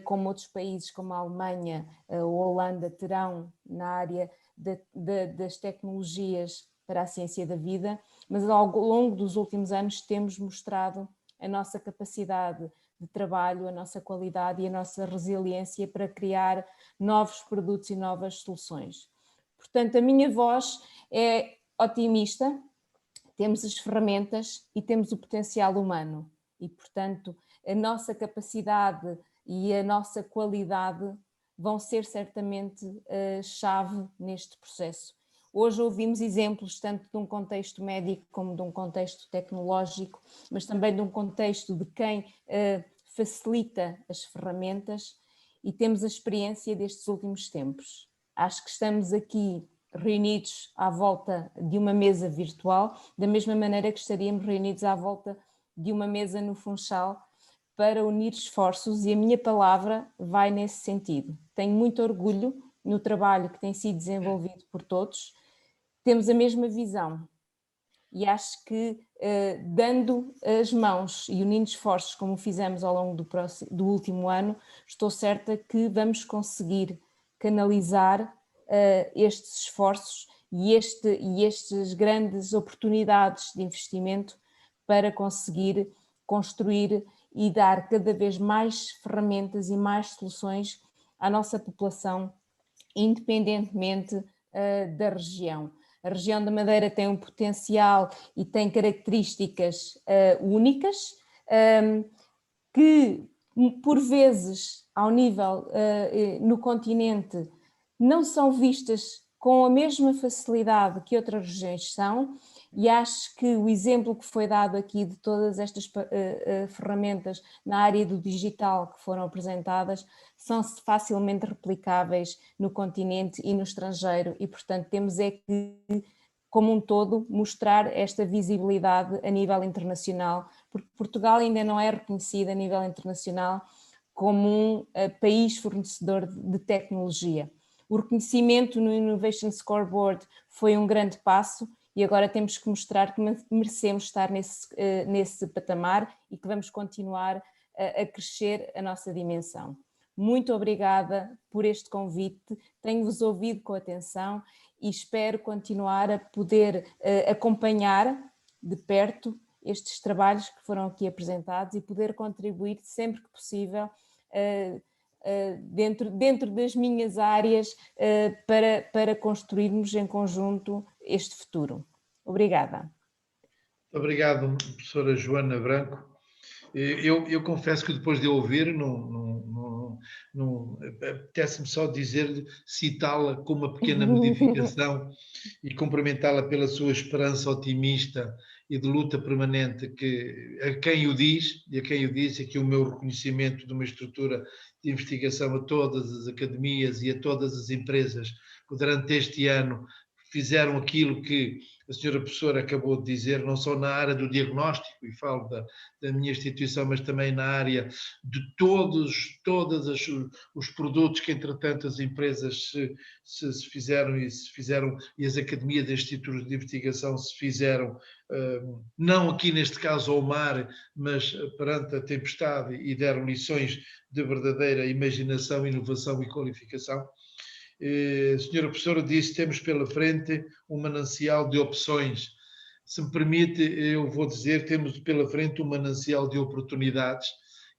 Speaker 8: como outros países como a Alemanha ou a Holanda terão na área das tecnologias para a ciência da vida, mas ao longo dos últimos anos temos mostrado a nossa capacidade de trabalho, a nossa qualidade e a nossa resiliência para criar novos produtos e novas soluções. Portanto, a minha voz é otimista, temos as ferramentas e temos o potencial humano e, portanto, a nossa capacidade e a nossa qualidade vão ser certamente a chave neste processo. Hoje ouvimos exemplos tanto de um contexto médico como de um contexto tecnológico, mas também de um contexto de quem facilita as ferramentas, e temos a experiência destes últimos tempos. Acho que estamos aqui reunidos à volta de uma mesa virtual, da mesma maneira que estaríamos reunidos à volta de uma mesa no Funchal para unir esforços, e a minha palavra vai nesse sentido. Tenho muito orgulho no trabalho que tem sido desenvolvido por todos. Temos a mesma visão e acho que dando as mãos e unindo esforços como fizemos ao longo do último ano, estou certa que vamos conseguir canalizar estes esforços e estas grandes oportunidades de investimento para conseguir construir e dar cada vez mais ferramentas e mais soluções à nossa população, independentemente da região. A região da Madeira tem um potencial e tem características únicas que, por vezes, ao nível no continente, não são vistas com a mesma facilidade que outras regiões são, e acho que o exemplo que foi dado aqui de todas estas ferramentas na área do digital que foram apresentadas são facilmente replicáveis no continente e no estrangeiro, e portanto temos é que, como um todo, mostrar esta visibilidade a nível internacional, porque Portugal ainda não é reconhecido a nível internacional como um país fornecedor de tecnologia. O reconhecimento no Innovation Scoreboard foi um grande passo e agora temos que mostrar que merecemos estar nesse patamar e que vamos continuar a crescer a nossa dimensão. Muito obrigada por este convite, tenho-vos ouvido com atenção e espero continuar a poder acompanhar de perto estes trabalhos que foram aqui apresentados e poder contribuir sempre que possível dentro das minhas áreas para construirmos em conjunto este futuro. Obrigada.
Speaker 1: Muito obrigado, professora Joana Branco. Eu confesso que depois de ouvir apetece-me só dizer, citá-la com uma pequena modificação e cumprimentá-la pela sua esperança otimista e de luta permanente, que a quem o diz, e a quem o diz, aqui o meu reconhecimento de uma estrutura de investigação a todas as academias e a todas as empresas que durante este ano fizeram aquilo que a senhora professora acabou de dizer, não só na área do diagnóstico, e falo da minha instituição, mas também na área de todos os produtos que, entretanto, as empresas se fizeram e as academias de institutos de investigação se fizeram, não aqui neste caso ao mar, mas perante a tempestade, e deram lições de verdadeira imaginação, inovação e qualificação. A senhora professora disse que temos pela frente um manancial de opções. Se me permite, eu vou dizer, temos pela frente um manancial de oportunidades,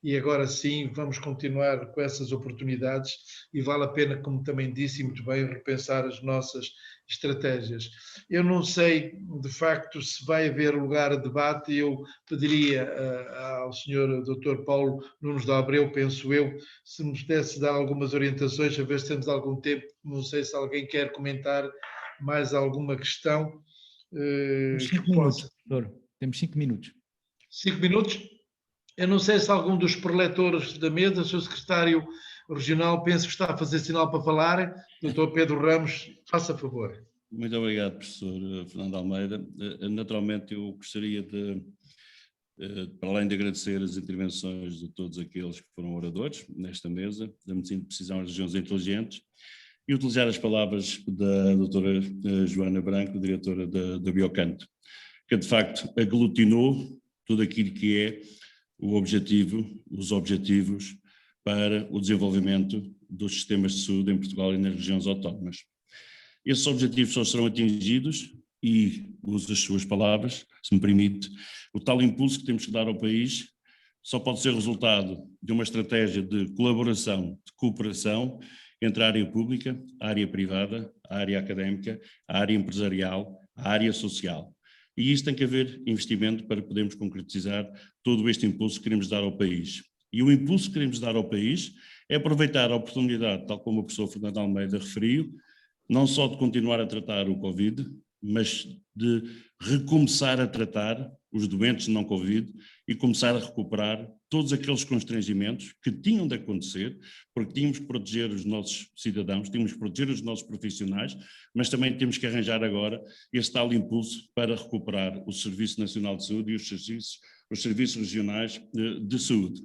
Speaker 1: e agora sim vamos continuar com essas oportunidades, e vale a pena, como também disse muito bem, repensar as nossas estratégias. Eu não sei, de facto, se vai haver lugar a debate. Eu pediria ao senhor Dr. Paulo Nunes de Abreu, penso eu, se me pudesse dar algumas orientações, a ver se temos algum tempo. Não sei se alguém quer comentar mais alguma questão.
Speaker 2: Temos 5 minutos, doutor. Temos 5 minutos.
Speaker 1: 5 minutos? Eu não sei se algum dos preletores da mesa, o seu secretário regional, penso que está a fazer sinal para falar. Doutor Pedro Ramos, faça favor.
Speaker 3: Muito obrigado, professor Fernando Almeida. Naturalmente, eu gostaria de, para além de agradecer as intervenções de todos aqueles que foram oradores nesta mesa, da medicina de precisão às regiões inteligentes, e utilizar as palavras da doutora Joana Branco, diretora da Biocanto, que de facto aglutinou tudo aquilo que é os objetivos para o desenvolvimento dos sistemas de saúde em Portugal e nas regiões autónomas. Esses objetivos só serão atingidos, e uso as suas palavras, se me permite, o tal impulso que temos que dar ao país só pode ser resultado de uma estratégia de colaboração, de cooperação entre a área pública, a área privada, a área académica, a área empresarial, a área social. E isso tem que haver investimento para podermos concretizar todo este impulso que queremos dar ao país. E o impulso que queremos dar ao país é aproveitar a oportunidade, tal como o professor Fernando Almeida referiu, não só de continuar a tratar o Covid, mas de recomeçar a tratar os doentes não Covid e começar a recuperar todos aqueles constrangimentos que tinham de acontecer, porque tínhamos que proteger os nossos cidadãos, tínhamos que proteger os nossos profissionais, mas também temos que arranjar agora este tal impulso para recuperar o Serviço Nacional de Saúde e os serviços regionais de saúde.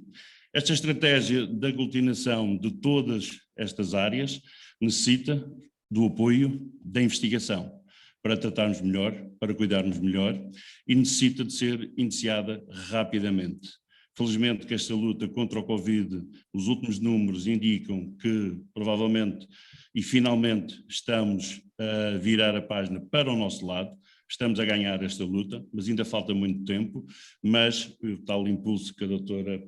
Speaker 3: Esta estratégia de aglutinação de todas estas áreas necessita do apoio da investigação, para tratarmos melhor, para cuidarmos melhor, e necessita de ser iniciada rapidamente. Felizmente que esta luta contra o Covid, os últimos números indicam que provavelmente e finalmente estamos a virar a página para o nosso lado, estamos a ganhar esta luta, mas ainda falta muito tempo, mas o tal impulso que a doutora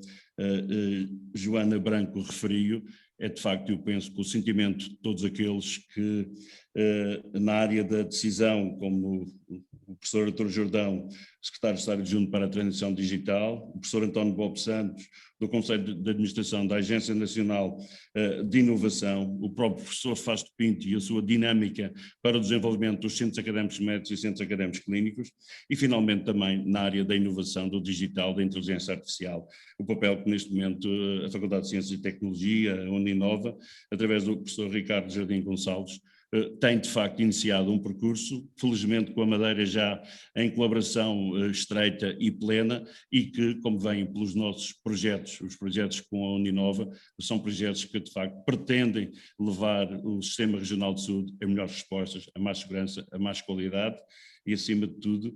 Speaker 3: Joana Branco referiu, é de facto, eu penso que o sentimento de todos aqueles que na área da decisão, como o professor Artur Jordão, secretário de Estado adjunto para a Transição Digital, o professor António Bob Santos, do Conselho de Administração da Agência Nacional de Inovação, o próprio professor Fausto Pinto e a sua dinâmica para o desenvolvimento dos centros académicos médicos e centros académicos clínicos, e finalmente também na área da inovação, do digital, da inteligência artificial, o papel que neste momento a Faculdade de Ciências e Tecnologia, a Uninova, através do professor Ricardo Jardim Gonçalves, tem de facto iniciado um percurso, felizmente com a Madeira já em colaboração estreita e plena, e que, como vem pelos nossos projetos, os projetos com a Uninova, são projetos que de facto pretendem levar o Sistema Regional de Saúde a melhores respostas, a mais segurança, a mais qualidade e, acima de tudo,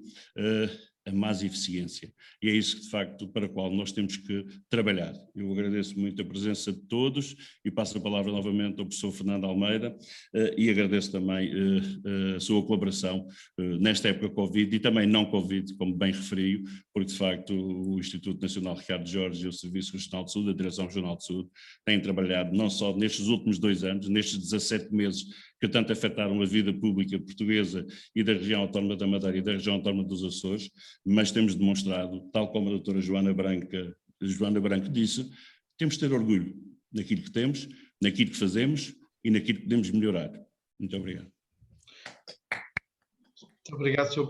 Speaker 3: a mais eficiência. E é isso, de facto, para o qual nós temos que trabalhar. Eu agradeço muito a presença de todos e passo a palavra novamente ao professor Fernando Almeida e agradeço também a sua colaboração nesta época Covid e também não Covid, como bem referiu, porque, de facto, o Instituto Nacional Ricardo Jorge e o Serviço Regional de Saúde, a Direção Regional de Saúde, têm trabalhado não só nestes últimos 2 anos, nestes 17 meses que tanto afetaram a vida pública portuguesa e da região autónoma da Madeira e da região autónoma dos Açores, mas temos demonstrado, tal como a doutora Joana Branco disse, temos de ter orgulho. naquilo que temos, naquilo que fazemos e naquilo que podemos melhorar. Muito obrigado.
Speaker 1: Muito obrigado, Sr.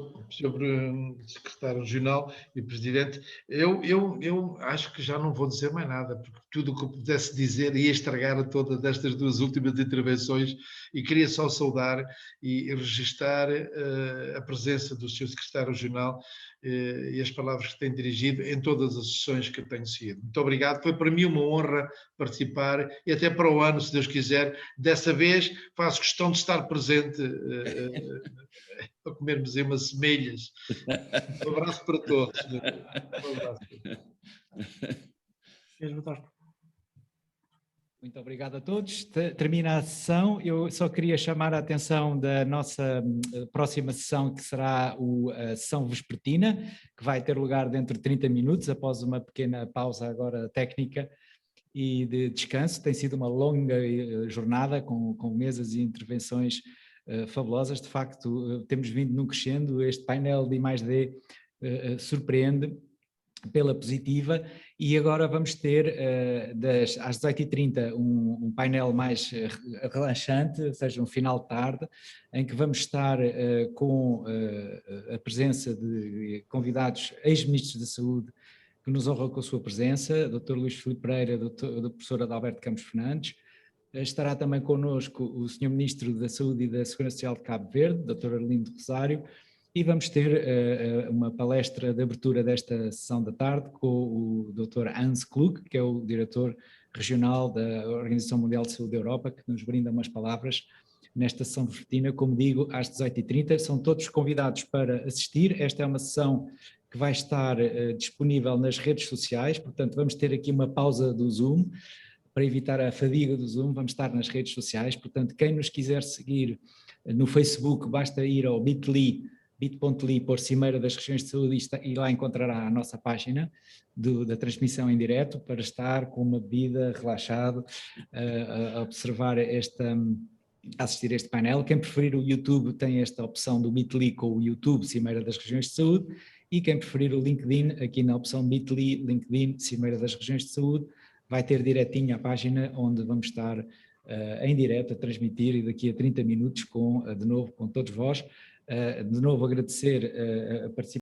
Speaker 1: Secretário Regional e Presidente. Eu acho que já não vou dizer mais nada, porque tudo o que eu pudesse dizer ia estragar a todas estas duas últimas intervenções, e queria só saudar e registar a presença do Sr. Secretário Regional e as palavras que tem dirigido em todas as sessões que eu tenho seguido. Muito obrigado, foi para mim uma honra participar, e até para o ano, se Deus quiser. Dessa vez faço questão de estar presente para comermos aí umas semelhas. Um abraço para todos. Um abraço.
Speaker 2: Muito obrigado a todos. Termina a sessão. Eu só queria chamar a atenção da nossa próxima sessão, que será a sessão vespertina, que vai ter lugar dentro de 30 minutos, após uma pequena pausa agora técnica e de descanso. Tem sido uma longa jornada com mesas e intervenções fabulosas. De facto, temos vindo num crescendo. Este painel de I+D surpreende pela positiva, e agora vamos ter às 18h30 um painel mais relaxante, ou seja, um final de tarde, em que vamos estar com a presença de convidados ex-ministros da Saúde, que nos honram com a sua presença, Dr. Luís Filipe Pereira, da professora Adalberto Campos Fernandes. Estará também connosco o Sr. Ministro da Saúde e da Segurança Social de Cabo Verde, Dr. Arlindo Rosário, e vamos ter uma palestra de abertura desta sessão da tarde com o Dr. Hans Klug, que é o diretor regional da Organização Mundial de Saúde da Europa, que nos brinda umas palavras nesta sessão vespertina, como digo, às 18h30. São todos convidados para assistir. Esta é uma sessão que vai estar disponível nas redes sociais, portanto vamos ter aqui uma pausa do Zoom, para evitar a fadiga do Zoom. Vamos estar nas redes sociais, portanto quem nos quiser seguir no Facebook, basta ir ao bit.ly por Cimeira das Regiões de Saúde, e lá encontrará a nossa página da transmissão em direto, para estar com uma bebida, relaxado, a observar a assistir a este painel. Quem preferir o YouTube tem esta opção do bit.ly com o YouTube Cimeira das Regiões de Saúde, e quem preferir o LinkedIn, aqui na opção bit.ly, LinkedIn Cimeira das Regiões de Saúde, vai ter direitinho a página onde vamos estar em direto a transmitir, e daqui a 30 minutos de novo com todos vós. De novo agradecer a participação